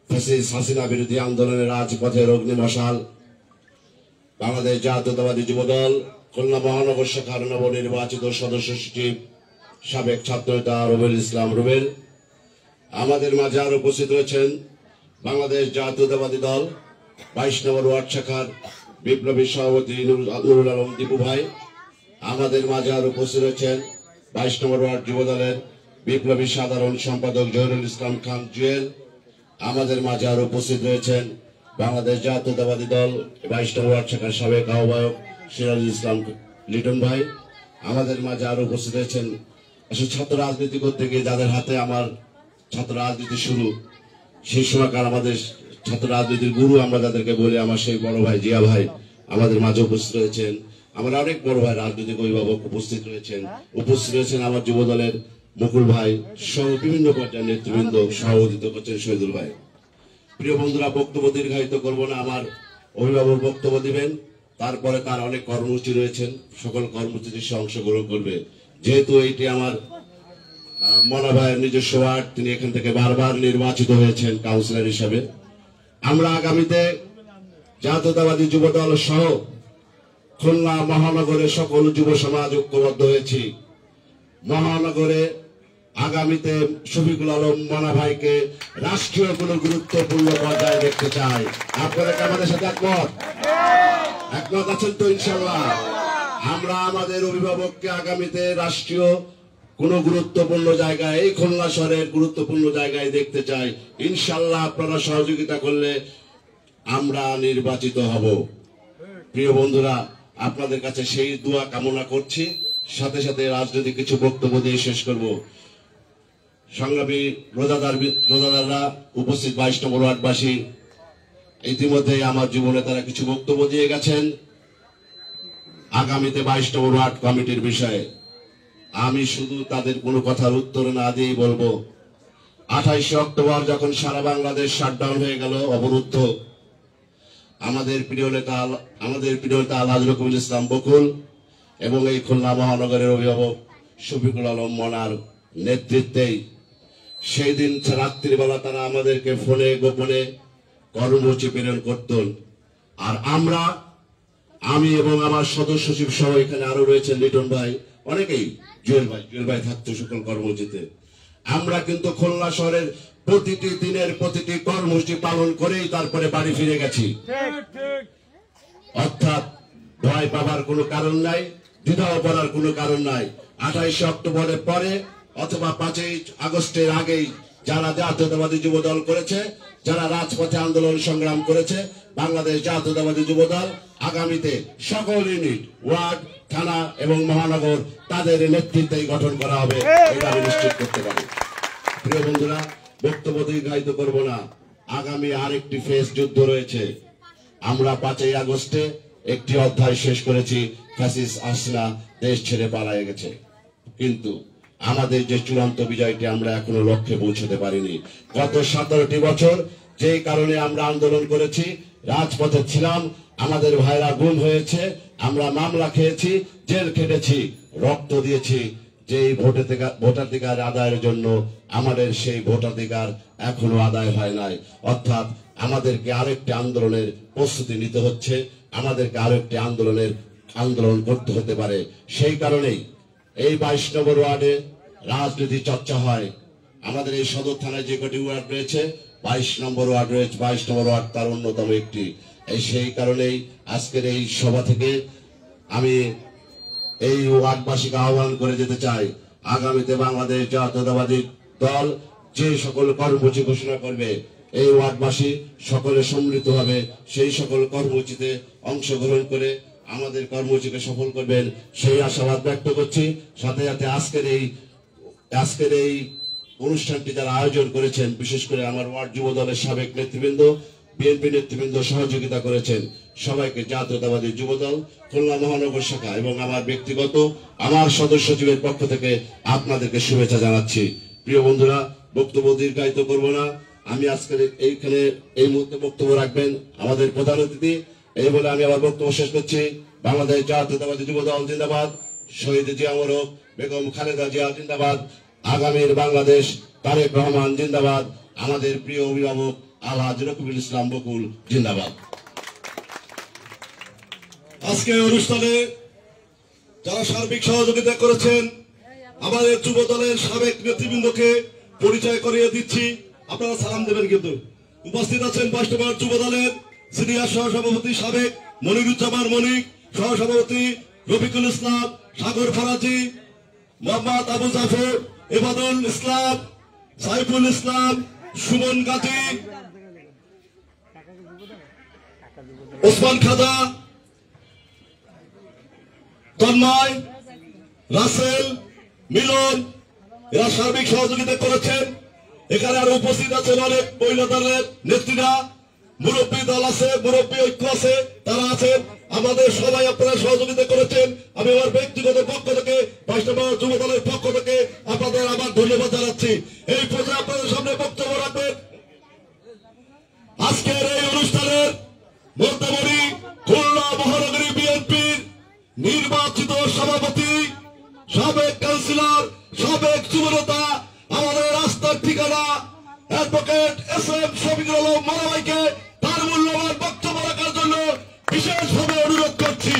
ফ্যাসিস্ট হাসিনা বিরোধী আন্দোলনের রাজপথের অগ্নিমশাল, বাংলাদেশ জাতীয়তাবাদী যুবদল খুলনা মহানগর শাখার নবনির্বাচিত সদস্য সচিব সাবেক ছাত্রনেতা রুবেল ইসলাম রুবেল। আমাদের মাঝে আরো উপস্থিত রয়েছেন বাংলাদেশ জাতীয়তাবাদী দল 22 নম্বর ওয়ার্ড শাখার বিপ্লবী সভাপতি নুরুল আলম দীপু ভাই। আমাদের মাঝে আরো উপস্থিত রয়েছেন 22 নম্বর ওয়ার্ড যুবদলের বিপ্লবী সাধারণ সম্পাদক জহিরুল ইসলাম খান জুয়েল। আমাদের মাঝে আরো উপস্থিত রয়েছেন বাংলাদেশ জাতীয়তাবাদী দল 22 নম্বর ওয়ার্ড শাখার সাবেক আহ্বায়ক সিরাজুল ইসলাম লিটন ভাই। আমাদের মাঝে আরো উপস্থিত রয়েছেন আসলে ছাত্র রাজনীতি করতে গিয়ে যাদের হাতে আমার ছাত্র রাজনীতি শুরু, সেই সময়কার আমাদের ছাত্র রাজনীতির গুরু আমরা যাদেরকে বলি, আমার সেই বড় ভাই জিয়া ভাই আমাদের মাঝে উপস্থিত রয়েছেন। আমার অনেক বড় ভাই রাজনৈতিক অভিভাবক উপস্থিত রয়েছেন আমার যুব দলের মুকুল ভাই সহ বিভিন্ন পর্যায়ের নেতৃবৃন্দ, সভাপতিত্ব করছেন শহীদুল ভাই। প্রিয় বন্ধুরা, বক্তব্য দীর্ঘায়িত করব না, আমার অভিভাবক বক্তব্য দিবেন, তারপরে তার অনেক কর্মসূচি রয়েছেন, সকল কর্মসূচিতে সে অংশগ্রহণ করবে। যেহেতু এইটি আমার মনা ভাইয়ের নিজস্ব ওয়ার্ড, তিনি এখান থেকে বারবার নির্বাচিত হয়েছেন কাউন্সিলর হিসাবে। আমরা আগামীতে জাতীয়তাবাদী যুব দল সহ খুলনা মহানগরের সকল যুব সমাজ ঐক্যবদ্ধ হয়েছি। মহানগরে আগামীতে শফিকুল আলম মনা ভাইকে রাষ্ট্রীয় কোনো গুরুত্বপূর্ণ পর্যায়ে দেখতে চাই। আপনারা কি আমাদের সাথে একমত আছেন তো? ইনশাল্লাহ আমরা আমাদের অভিভাবককে আগামীতে রাষ্ট্রীয় কোন গুরুত্বপূর্ণ জায়গায়, এই খুলনা শহরের গুরুত্বপূর্ণ জায়গায় দেখতে চাই। ইনশাল্লাহ আপনারা সহযোগিতা করলে আমরা নির্বাচিত হব। প্রিয় বন্ধুরা, আপনাদের কাছে সেই দোয়া কামনা করছি। সাথে সাথে রাজনৈতিক কিছু বক্তব্য দিয়ে শেষ করব। সংগ্রামী রোজাদাররা উপস্থিত 22 নম্বর ওয়ার্ডবাসী ইতিমধ্যে আমার যুব নেতারা কিছু বক্তব্য দিয়ে গেছেন আগামীতে 22 নম্বর ওয়ার্ড কমিটির বিষয়ে। আমি শুধু তাদের কোনো কথার উত্তর না দিয়েই বলবো, 28 অক্টোবর যখন সারা বাংলাদেশ শাটডাউন হয়ে গেল, অবরুদ্ধ, আমাদের প্রিয় নেতা আলহাজ রকিবুল ইসলাম বকুল এবং এই খুলনা মহানগরের অভিভাবক শফিকুল আলম মনার নেতৃত্বেই সেই দিন রাত্রিবেলা তারা আমাদেরকে ফোনে গোপনে কর্মসূচি প্রেরণ করতেন। আর আমি এবং আমার সদস্য সচিব সহ এখানে আরো রয়েছেন লিটন ভাই, অনেকেই, জুয়েল ভাই থাকতো সকল কর্মসূচিতে। আমরা কিন্তু খুলনা শহরের প্রতিটি দিনের প্রতিটি কর্মসূচি পালন করেই তারপরে বাড়ি ফিরে গেছি। অর্থাৎ ভয় পাবার কোনো কারণ নাই, দ্বিধাও করার কোনো কারণ নাই। 28 অক্টোবরের পরে অথবা 5 আগস্টের আগেই যারা জাতীয়তাবাদী যুব দল করেছে, যারা রাজপথে আন্দোলন সংগ্রাম করেছে, বাংলাদেশ জাতীয়তাবাদী যুব দল আগামীতে সকল ইউনিট, ওয়ার্ড, থানা এবং মহানগর তাদের নেতৃত্বেই গঠন করা হবে, এটা আমি নিশ্চিত করতে পারি। প্রিয় বন্ধুরা, বক্তব্য দীর্ঘায়িত করব না। আগামী আরেকটি ফেজ যুদ্ধ রয়েছে। আমরা 5 আগস্টে একটি অধ্যায় শেষ করেছি, ফ্যাসিস্ট হাসিনা দেশ ছেড়ে পালিয়ে গেছে, কিন্তু আমাদের যে চূড়ান্ত বিজয়টি আমরা এখনো লক্ষ্যে পৌঁছতে পারিনি। গত 17টি বছর যে কারণে আমরা আন্দোলন করেছি, রাজপথে ছিলাম, আমাদের ভাইরা গুম হয়েছে, আমরা মামলা খেয়েছি, জেল খেটেছি, রক্ত দিয়েছি, যে ভোটাধিকার আদায়ের জন্য আমাদের সেই ভোটাধিকার এখনো আদায় হয় নাই। অর্থাৎ আমাদেরকে আরেকটি আন্দোলনের প্রস্তুতি নিতে হচ্ছে, আমাদেরকে আরেকটি আন্দোলন করতে হতে পারে। সেই কারণেই এই 22 নম্বর ওয়ার্ডে রাজনীতি চর্চা হয়। আমাদের এই সদর থানায় যে কটি ওয়ার্ড রয়েছে, 22 নম্বর ওয়ার্ড রয়েছে, 22 নম্বর ওয়ার্ড তার অন্যতম একটি। সেই কারণেই আজকের এই সভা থেকে আমি এই ওয়ার্ডবাসীকে আহ্বান করে যেতে চাই, আগামীতে বাংলাদেশ জাতীয়তাবাদী দল যে সকল কর্মসূচি ঘোষণা করবে এই ওয়ার্ডবাসী সকলে সম্মিলিত হবে সেই সকল কর্মসূচিতে অংশগ্রহণ করে আমাদের কর্মসূচিকে সফল করবেন সেই আশাবাদ ব্যক্ত করছি। সাথে সাথে আজকের এই অনুষ্ঠানটি যারা আয়োজন করেছেন, বিশেষ করে আমার ওয়ার্ড যুব দলের সাবেক নেতৃবৃন্দ, বিএনপি নেতৃবৃন্দ সহযোগিতা করেছেন, সবাইকে জাতীয়তাবাদী যুব দল খুলনা মহানগর শাখা এবং আমার ব্যক্তিগত আমার সদস্য সচিবের পক্ষ থেকে আপনাদেরকে শুভেচ্ছা জানাচ্ছি। প্রিয় বন্ধুরা, বক্তব্য দীর্ঘায়িত করব না, আমি আজকের এইখানে এই মুহূর্তে বক্তব্য রাখবেন আমাদের প্রধান অতিথি। এই বলে আমি আমার বক্তব্য শেষ করছি। বাংলাদেশ জাতীয়তাবাদী যুব দল জিন্দাবাদ, শহীদ জিয়া মোরক, বেগম খালেদা জিয়া জিন্দাবাদ, আগামীর বাংলাদেশ তারেক রহমান জিন্দাবাদ, আমাদের প্রিয় অভিভাবক আলহাজ রকিবুল ইসলাম বকুল জিন্দাবাদ। আজকে অনুষ্ঠানে যারা সার্বিক সহযোগিতা করেছেন আমাদের যুব দলের সাবেক নেতৃবৃন্দকে পরিচয় করিয়ে দিচ্ছি, আপনারা সালাম দেবেন। কিন্তু উপস্থিত আছেন 22 নম্বর যুব দলের সিনিয়র সহসভাপতি সাবেক মনিরুজ্জামান মনিক, সহসভাপতি রফিকুল ইসলাম, সাগর ফরাজি, মোহাম্মদ আবু জাফর, এবাদুল ইসলাম, সাইফুল ইসলাম, সুমন গাজী, ওসমান খাজা, তন্ময়, রাসেল, মিলন, এরা সার্বিক সহযোগিতা করেছেন। এখানে আরো উপস্থিত আছেন অনেক মহিলা দলের নেত্রীরা, মুরব্বী দল আছে, মুরব্বী ঐক্য আছে, তারা আছেন। আমাদের সবাই আপনারা সহযোগিতা করেছেন। আমি আমার ব্যক্তিগত পক্ষ থেকে 22 নম্বর যুব দলের পক্ষ থেকে আপনাদের আবার ধন্যবাদ জানাচ্ছি। এই পর্যায়ে আপনাদের সামনে বক্তব্য রাখবেন আজকের এই অনুষ্ঠানের মধ্যমণি খুলনা মহানগরী বিএনপির নির্বাচিত সভাপতি, সাবেক কাউন্সিলর, সাবেক যুবনেতা, আমাদের রাস্তার ঠিকানা অ্যাডভোকেট SM শফিকুল আলম মোনা ভাইকে তার মূল্যবান বক্তব্য রাখার জন্য বিশেষভাবে অনুরোধ করছি।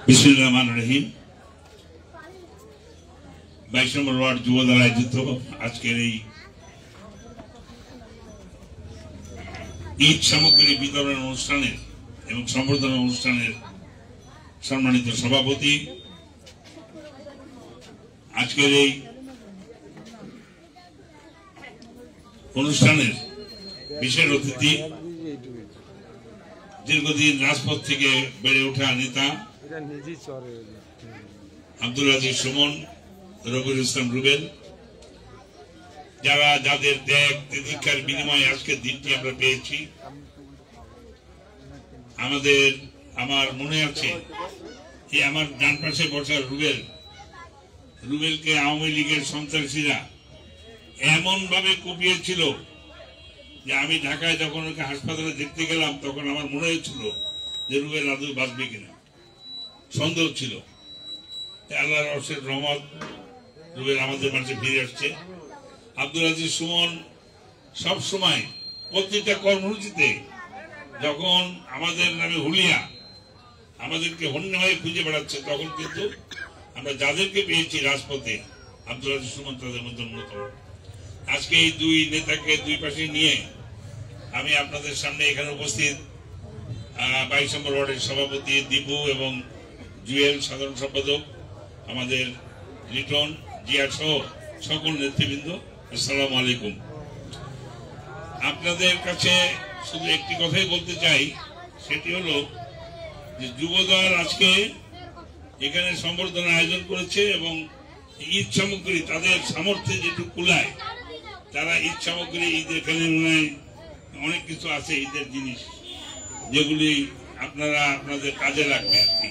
বিসমিল্লাহির রহমানির রহিম। 22 নম্বর ওয়ার্ড যুব দল আয়োজিত আজকের এই ঈদ সামগ্রী বিতরণ অনুষ্ঠানের এবং সম্বর্ধনা অনুষ্ঠানের সম্মানিত সভাপতি, আজকের এই অনুষ্ঠানের বিশেষ অতিথি, দীর্ঘদিন রাজপথ থেকে বেড়ে ওঠা নেতা আব্দুল আজিজ সুমন, রবিউল ইসলাম রুবেল, যাদের ত্যাগ তিতিক্ষার বিনিময়ে আজকের দিনটি আমরা পেয়েছি। আমার মনে আছে যে আমার ডান পাশে বসা রুবেলকে আওয়ামী লীগের সন্ত্রাসীরা এমন ভাবে কুপিয়েছিল যে আমি ঢাকায় যখন ওকে হাসপাতালে দেখতে গেলাম তখন আমার মনে হয়েছিল যে রুবেল আদৌ বাঁচবে কিনা, সন্দেহ ছিল। আল্লাহর অশেষ রহমত, রুবেল আমাদের মাঝে ফিরে আসছে। আব্দুল আজিজ সুমন সব সময় প্রত্যেকটা কর্মসূচিতে যখন আমাদের নামে হুলিয়া আমাদেরকে হন্য হয়ে খুঁজে বেড়াচ্ছে, তখন কিন্তু আমরা যাদেরকে পেয়েছি রাজপথে আব্দুল আজিজ সুমন তাদের মধ্যে অন্যতম। আজকে এই দুই নেতাকে দুই পাশে নিয়ে আমি আপনাদের সামনে এখানে উপস্থিত 22 নম্বর ওয়ার্ডের সভাপতি দীপু এবং জুয়েল, সাধারণ সম্পাদক আমাদের লিটন, জিয়া সহ সকল নেতৃবৃন্দ, আসসালামু আলাইকুম। আপনাদের কাছে শুধু একটি কথাই বলতে চাই, সেটি হলো যে যুবদল আজকে এখানে সম্বর্ধনা আয়োজন করেছে এবং ঈদ সামগ্রী তাদের সামর্থ্যে যেটুকু কুলায় তারা ঈদ সামগ্রী, ঈদের এখানে অনেক কিছু আছে ঈদের জিনিস যেগুলি আপনাদের কাজে লাগবে আর কি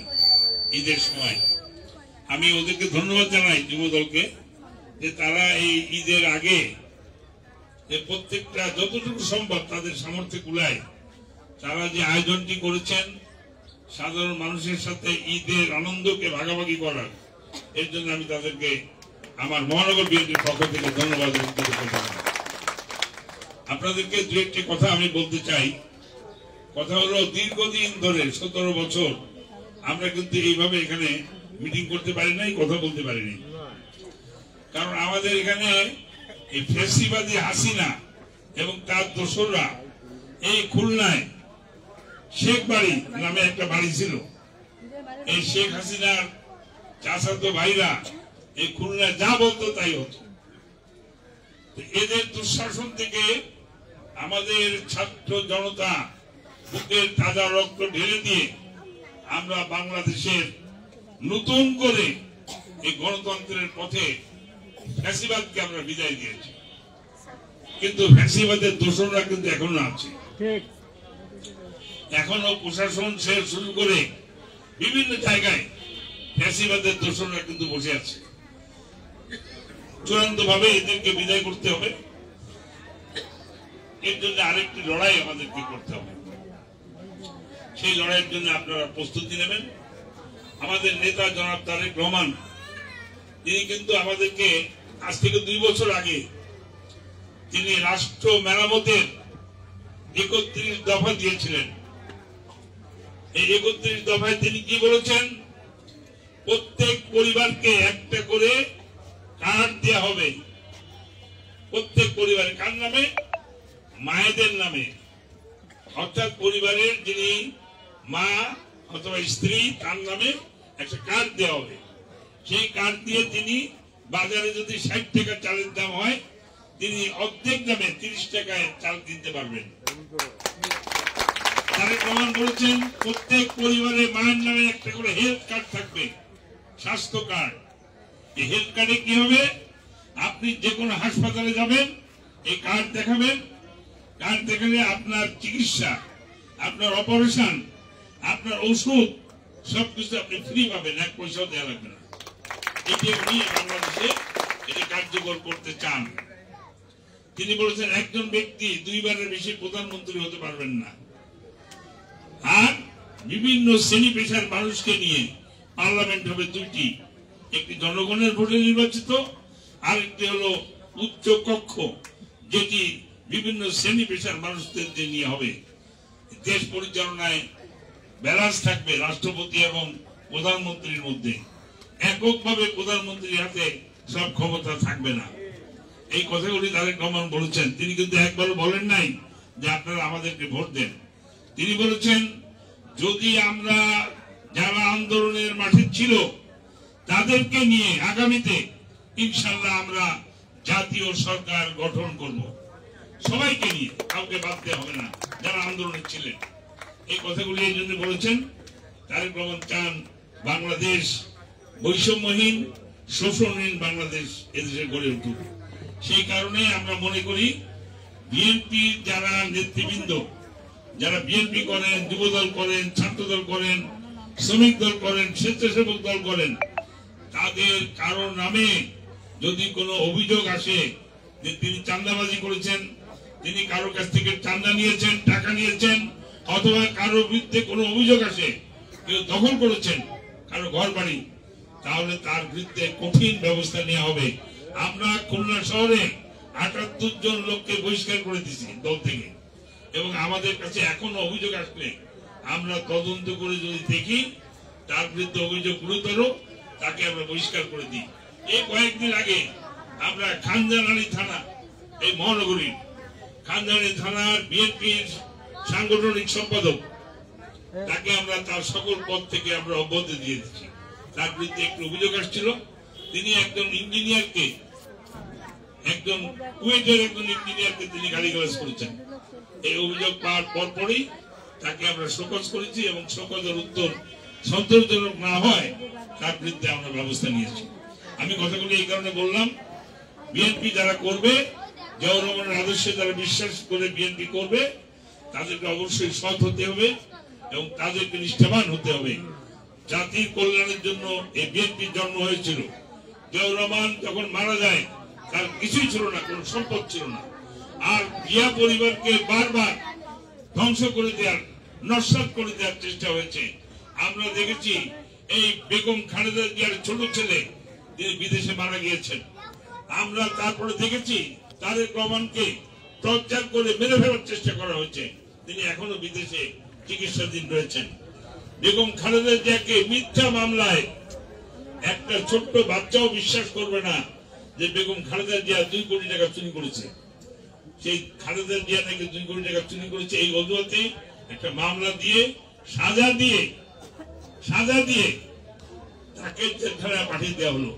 ঈদের সময়। আমি ওদেরকে ধন্যবাদ জানাই যুবদলকে যে তারা এই ঈদের আগে যে প্রত্যেকটা যতটুকু সম্ভব তাদের সামর্থ্যে কুলায় তারা যে আয়োজনটি করেছেন সাধারণ মানুষের সাথে ঈদের আনন্দকে ভাগাভাগি করার, এর জন্য আমি তাদেরকে আমার মহানগর বিএনপির পক্ষ থেকে ধন্যবাদ। আপনাদেরকে দু একটি কথা আমি বলতে চাই। কথা হলো দীর্ঘদিন ধরে 17 বছর আমরা কিন্তু এইভাবে এখানে মিটিং করতে পারি নাই, কথা বলতে পারিনি। কারণ আমাদের এখানে এই ফ্যাসিবাদী হাসিনা এবং তার দোসররা এই খুলনায় শেখ বাড়ি নামে একটা বাড়ি ছিল, এই শেখ হাসিনার চাচাতো ভাইরা এই খুলনা যা বলতো তাই হতো। এদের দুঃশাসন থেকে আমাদের ছাত্র জনতা বুকের তাজা রক্ত ঢেলে দিয়ে আমরা বাংলাদেশের নতুন করে এই গণতন্ত্রের পথে ফ্যাসিবাদকে আমরা বিদায় দিয়েছি। কিন্তু ফ্যাসিবাদের দোষররা কিন্তু এখনো আছে, এখনো প্রশাসন সে শুরু করে বিভিন্ন জায়গায় ফ্যাসিবাদের দোষররা কিন্তু বসে আছে। চূড়ান্ত ভাবে এদেরকে বিদায় করতে হবে। এর জন্য আরেকটি লড়াই আমাদেরকে করতে হবে। সেই লড়াইয়ের জন্য আপনারা প্রস্তুতি নেবেন। আমাদের নেতা জনাব তারেক রহমান তিনি কিন্তু আমাদেরকে আজ থেকে 2 বছর আগে তিনি রাষ্ট্র মেরামতের 31 দফা দিয়েছিলেন। এই 31 দফায় তিনি কি বলেছেন? প্রত্যেক পরিবারকে একটা করে কার্ড দেওয়া হবে। প্রত্যেক পরিবারে কার নামে? মায়েদের নামে, অর্থাৎ পরিবারের যিনি মা অথবা স্ত্রী তার নামে একটা কার্ড দেওয়া হবে। সেই কার্ড দিয়ে তিনি বাজারে যদি 60 টাকা চালের দাম হয় তিনি অর্ধেক দামে 30 টাকায় চাল কিনতে পারবেন। তারেক রহমান বলেছেন প্রত্যেক পরিবারে মায়ের নামে একটা করে হেলথ কার্ড থাকবে, স্বাস্থ্য কার্ড। এই হেলথ কার্ডে কি হবে? আপনি যে কোনো হাসপাতালে যাবেন, এই কার্ড দেখাবেন। কার্ড দেখালে আপনার চিকিৎসা, আপনার অপারেশন, আপনার ওষুধ সবকিছু আপনি ফ্রি পাবেন, 1 পয়সাও দেওয়া লাগবে না। এটি উনি বাংলাদেশে এটি কার্যকর করতে চান। তিনি বলেছেন একজন ব্যক্তি 2 বারের বেশি প্রধানমন্ত্রী হতে পারবেন না। আর বিভিন্ন শ্রেণী পেশার মানুষকে নিয়ে পার্লামেন্ট হবে 2টি, একটি জনগণের ভোটে নির্বাচিত, আর একটি হলো উচ্চ কক্ষ, যেটি বিভিন্ন শ্রেণী পেশার মানুষদের নিয়ে হবে। দেশ পরিচালনায় ব্যালেন্স থাকবে রাষ্ট্রপতি এবং প্রধানমন্ত্রীর মধ্যে। এককভাবে প্রধানমন্ত্রীর হাতে সব ক্ষমতা থাকবে না। এই কথাগুলি তারেক রহমান বলেছেন। তিনি কিন্তু একবারও বলেন নাই যে আপনারা আমাদেরকে ভোট দেন। তিনি বলেছেন যদি আমরা যারা আন্দোলনের মাঠে ছিল তাদেরকে নিয়ে আগামীতে ইনশাআল্লাহ আমরা জাতীয় সরকার গঠন করব, সবাইকে নিয়ে, কাউকে বাদ দেওয়া হবে না যারা আন্দোলনে ছিলেন। এই কথাগুলি এই জন্য বলেছেন তারেক রহমান চান বাংলাদেশ বৈষম্যহীন, শোষণহীন বাংলাদেশ এদেশে গড়ে উঠুক। সেই কারণে আমরা মনে করি বিএনপি যারা নেতৃবৃন্দ, যারা বিএনপি করেন, যুবদল করেন, ছাত্রদল করেন, শ্রমিক দল করেন, স্বেচ্ছাসেবক দল করেন, তাদের কারো নামে যদি কোনো অভিযোগ আসে যে তিনি চাঁদাবাজি করেছেন, তিনি কারো কাছ থেকে চাঁদা নিয়েছেন, টাকা নিয়েছেন, অথবা কারো বিরুদ্ধে কোনো অভিযোগ আসে কেউ দখল করেছেন কারো ঘর বাড়ি, তাহলে তার বিরুদ্ধে কঠিন ব্যবস্থা নেওয়া হবে। আমরা খুলনা শহরে 78 জন লোককে বহিষ্কার করে দিয়েছি দল থেকে, এবং আমাদের কাছে এখনো অভিযোগ আসলে আমরা তদন্ত করে যদি দেখি তার বিরুদ্ধে অভিযোগ গুরুতর, তাকে আমরা বহিষ্কার করে দিই। এই কয়েকদিন আগে আমরা খানজানালী থানা, এই মহানগরীর খানজানালী থানার বিএনপির সাংগঠনিক সম্পাদক, তাকে আমরা তার সকল পদ থেকে আমরা অব্যাহতি দিয়ে দিচ্ছি। তার বিরুদ্ধে একটি অভিযোগ আসছিল, তিনি একজন ইঞ্জিনিয়ারকে, একজন কুয়েটের একজন ইঞ্জিনিয়ারকে তিনি গালিগালাজ করেছেন। এই অভিযোগ পাওয়ার পরপরই তাকে আমরা শোকজ করেছি, এবং শোকজের উত্তর সন্তোষজনক না হয় তার বিরুদ্ধে আমরা ব্যবস্থা নিয়েছি। আমি কথাগুলি এই কারণে বললাম, বিএনপি যারা করবে, জিয়াউর রহমানের আদর্শে যারা বিশ্বাস করে বিএনপি করবে, তাদেরকে অবশ্যই সৎ হতে হবে এবং তাদেরকে নিষ্ঠাবান হতে হবে। জাতির কল্যাণের জন্য এই বিএনপির জন্ম হয়েছিল। জিয়াউর রহমান যখন মারা যায় তার কিছুই ছিল না, কোন সম্পদ ছিল না। আর জিয়া পরিবারকে বারবার ধ্বংস করে দেওয়ার, নস্যাৎ করে দেওয়ার চেষ্টা হয়েছে। আমরা দেখেছি এই বেগম খালেদা জিয়ার ছোট ছেলে তিনি বিদেশে মারা গিয়েছেন। আমরা তারপরে দেখেছি তারেক রহমানকে টর্চার করে মেরে ফেলার চেষ্টা করা হয়েছে, তিনি এখনো বিদেশে চিকিৎসাধীন রয়েছেন। বেগম খালেদা জিয়াকে মিথ্যা মামলায় একটা ছোট্ট বাচ্চাও বিশ্বাস করবে না যে বেগম খালেদা জিয়া 2 কোটি টাকা চুরি করেছে। সেই খালেদা জিয়া নাকি 2 কোটি টাকা চুরি করেছে, এই অজুহাতে একটা মামলা দিয়ে সাজা দিয়ে তাকে জেলখানায় পাঠিয়ে দেওয়া হলো।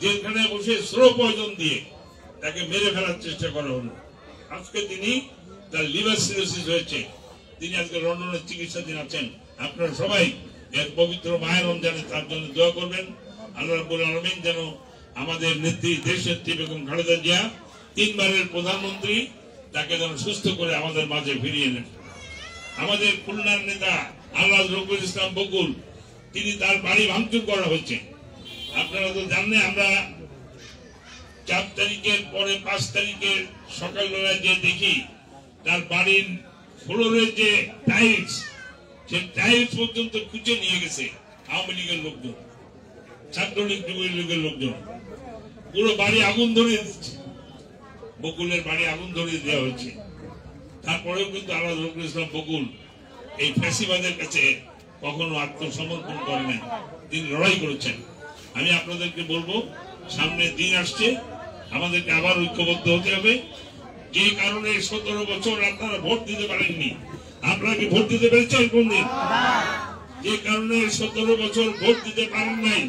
জেলখানায় বসে স্লো পয়জন দিয়ে তাকে মেরে ফেলার চেষ্টা করা হলো। আজকে তিনি তার লিভার সিরোসিস হয়েছে, তিনি আজকে লন্ডনের চিকিৎসাধীন আছেন। আপনারা সবাই এক পবিত্র মায়ের রমজানে তার জন্য দোয়া করবেন। আল্লাহ রাব্বুল আলামিন যেন আমাদের নেত্রী, দেশ নেত্রী বেগম খালেদা জিয়া, 3 বারের প্রধানমন্ত্রী, তাকে যেন সুস্থ করে আমাদের মাঝে ফিরিয়ে নেন। আমাদের খুলনার নেতা আল্লাহ রফিকুল ইসলাম বকুল, তিনি তার বাড়ি ভাঙচুর করা হয়েছে। আপনারা তো জানেন, আমরা 4 তারিখের পরে 5 তারিখের সকালবেলায় যে দেখি তার বাড়ির ফ্লোরের যে টাইলস, সে টাইলস পর্যন্ত খুঁজে নিয়ে গেছে আওয়ামী লীগের লোকজন, ছাত্রলীগ যুবলীগের লোকজন। পুরো বাড়ি আগুন ধরিয়ে দিচ্ছে, বকুলের বাড়ি আগুন ধরিয়ে দেওয়া হয়েছে। তারপরেও কিন্তু আল্লাহ রফিকুল ইসলাম বকুল এই ফ্যাসিবাদের কাছে কখনো আত্মসমর্পণ করে নাই, তিনি লড়াই করেছেন। আমি আপনাদেরকে বলবো, সামনে দিন আসছে, আমাদেরকে আবার ঐক্যবদ্ধ হতে হবে। যে কারণে 17 বছর আপনারা ভোট দিতে পারেননি, আপনারা কি ভোট দিতে পেরেছেন কোনদিন? যে কারণে 17 বছর ভোট দিতে পারেন নাই,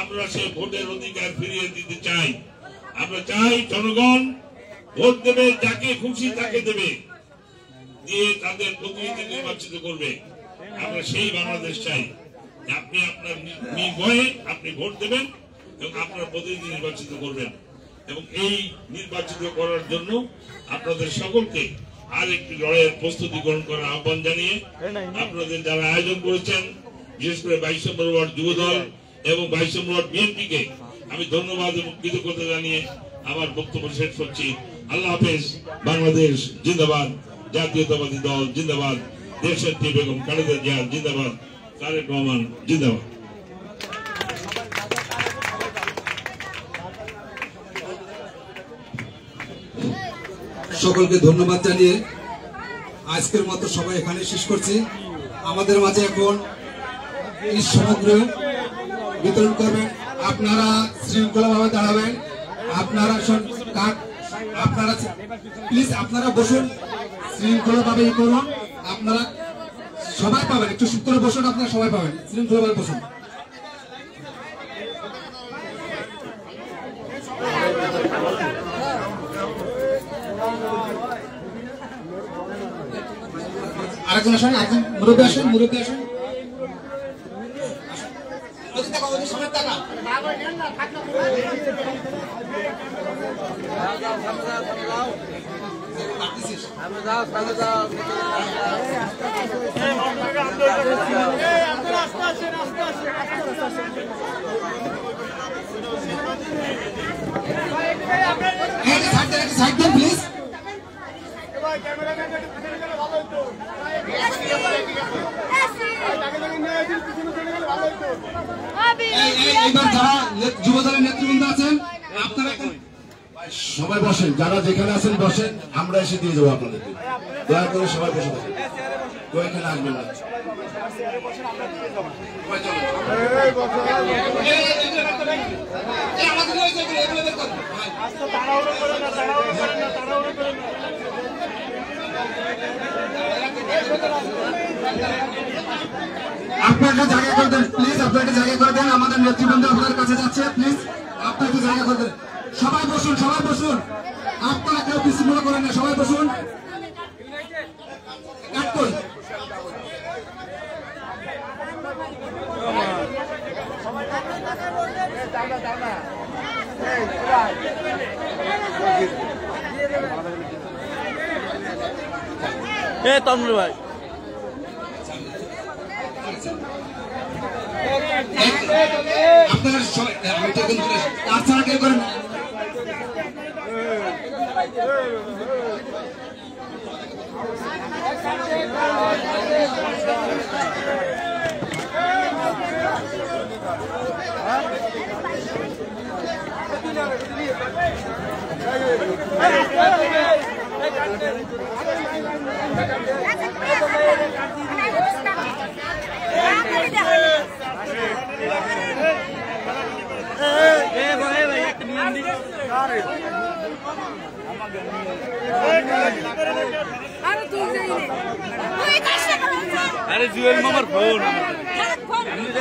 আমরা সেই ভোটের অধিকার ফিরিয়ে দিতে চাই। আমরা চাই জনগণ ভোট দেবে, যাকে খুশি তাকে দেবে, দিয়ে তাদের প্রতিনিধি নির্বাচিত করবে। আমরা সেই বাংলাদেশ চাই। আপনি আপনার নির্ভয়ে আপনি ভোট দেবেন এবং আপনার প্রতিনিধি নির্বাচিত করবেন। এবং এই নির্বাচিত করার জন্য আপনাদের সকলকে আর একটি লড়াইয়ের প্রস্তুতি গ্রহণ করার আহ্বান জানিয়ে, আপনাদের যারা আয়োজন করেছেন, বিশেষ করে 22 নম্বর ওয়ার্ড যুবদল এবং 22 নম্বর ওয়ার্ড বিএনপিকে আমি ধন্যবাদ এবং কৃতজ্ঞতা জানিয়ে আমার বক্তব্য শেষ করছি। আল্লাহ হাফেজ। বাংলাদেশ জিন্দাবাদ, জাতীয়তাবাদী দল জিন্দাবাদ, দেশনেত্রী বেগম খালেদা জিয়া জিন্দাবাদ, তারেক রহমান জিন্দাবাদ। সকলকে ধন্যবাদ জানিয়ে আজকের মতো সবাই এখানে শেষ করছি। আমাদের মাঝে এখন এই সমগ্র বিতরণ করবেন। আপনারা শৃঙ্খলাভাবে দাঁড়াবেন। আপনারা প্লিজ আপনারা বসুন, শৃঙ্খলাভাবে করুন। আপনারা সবাই পাবেন, একটু চুপ করে বসুন, আপনারা সবাই পাবেন, শৃঙ্খলাভাবে বসুন। আরেকজন আসেন, একজন মুরব্বী আসেন, মুরব্বী আসেন। সাইড দেন প্লিজ। এইবার যারা যুবদলের নেতৃবৃন্দ আছেন আপনারা সবাই বসেন, যারা যেখানে আছেন বসেন, আমরা এসে দিয়ে যাবো আপনাদেরকে। দয়া করে সবাই বসে থাকুন, কেউ এখানে আসবেন না। আপনাকে জায়গা করে দেন প্লিজ, আপনাকে জায়গা করে দেন। আমাদের নেতৃবৃন্দ আপনার কাছে যাচ্ছে, প্লিজ আপনাকে জায়গা করে দেন। সবাই বসুন, সবাই বসুন, আপনারা কেউ বিশৃঙ্খলা করেন না, সবাই বসুন। তন্ময় ভাই আপনারা সবাই আর ছাড়া কেউ করেন। আরে জুয়েল মামার ফোন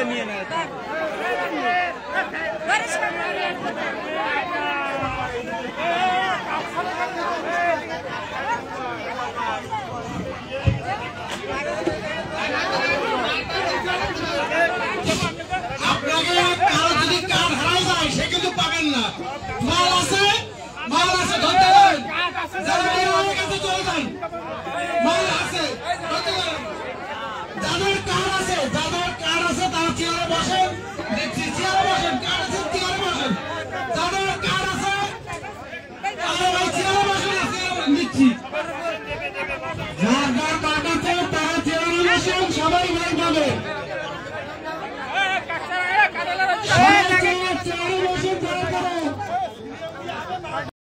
নিয়ে না কারো যদি কার্ড হারাই যায় সে কিন্তু পাবেন না। মাল আছে ধরতে পারেন, যারা কাছে চলে যান।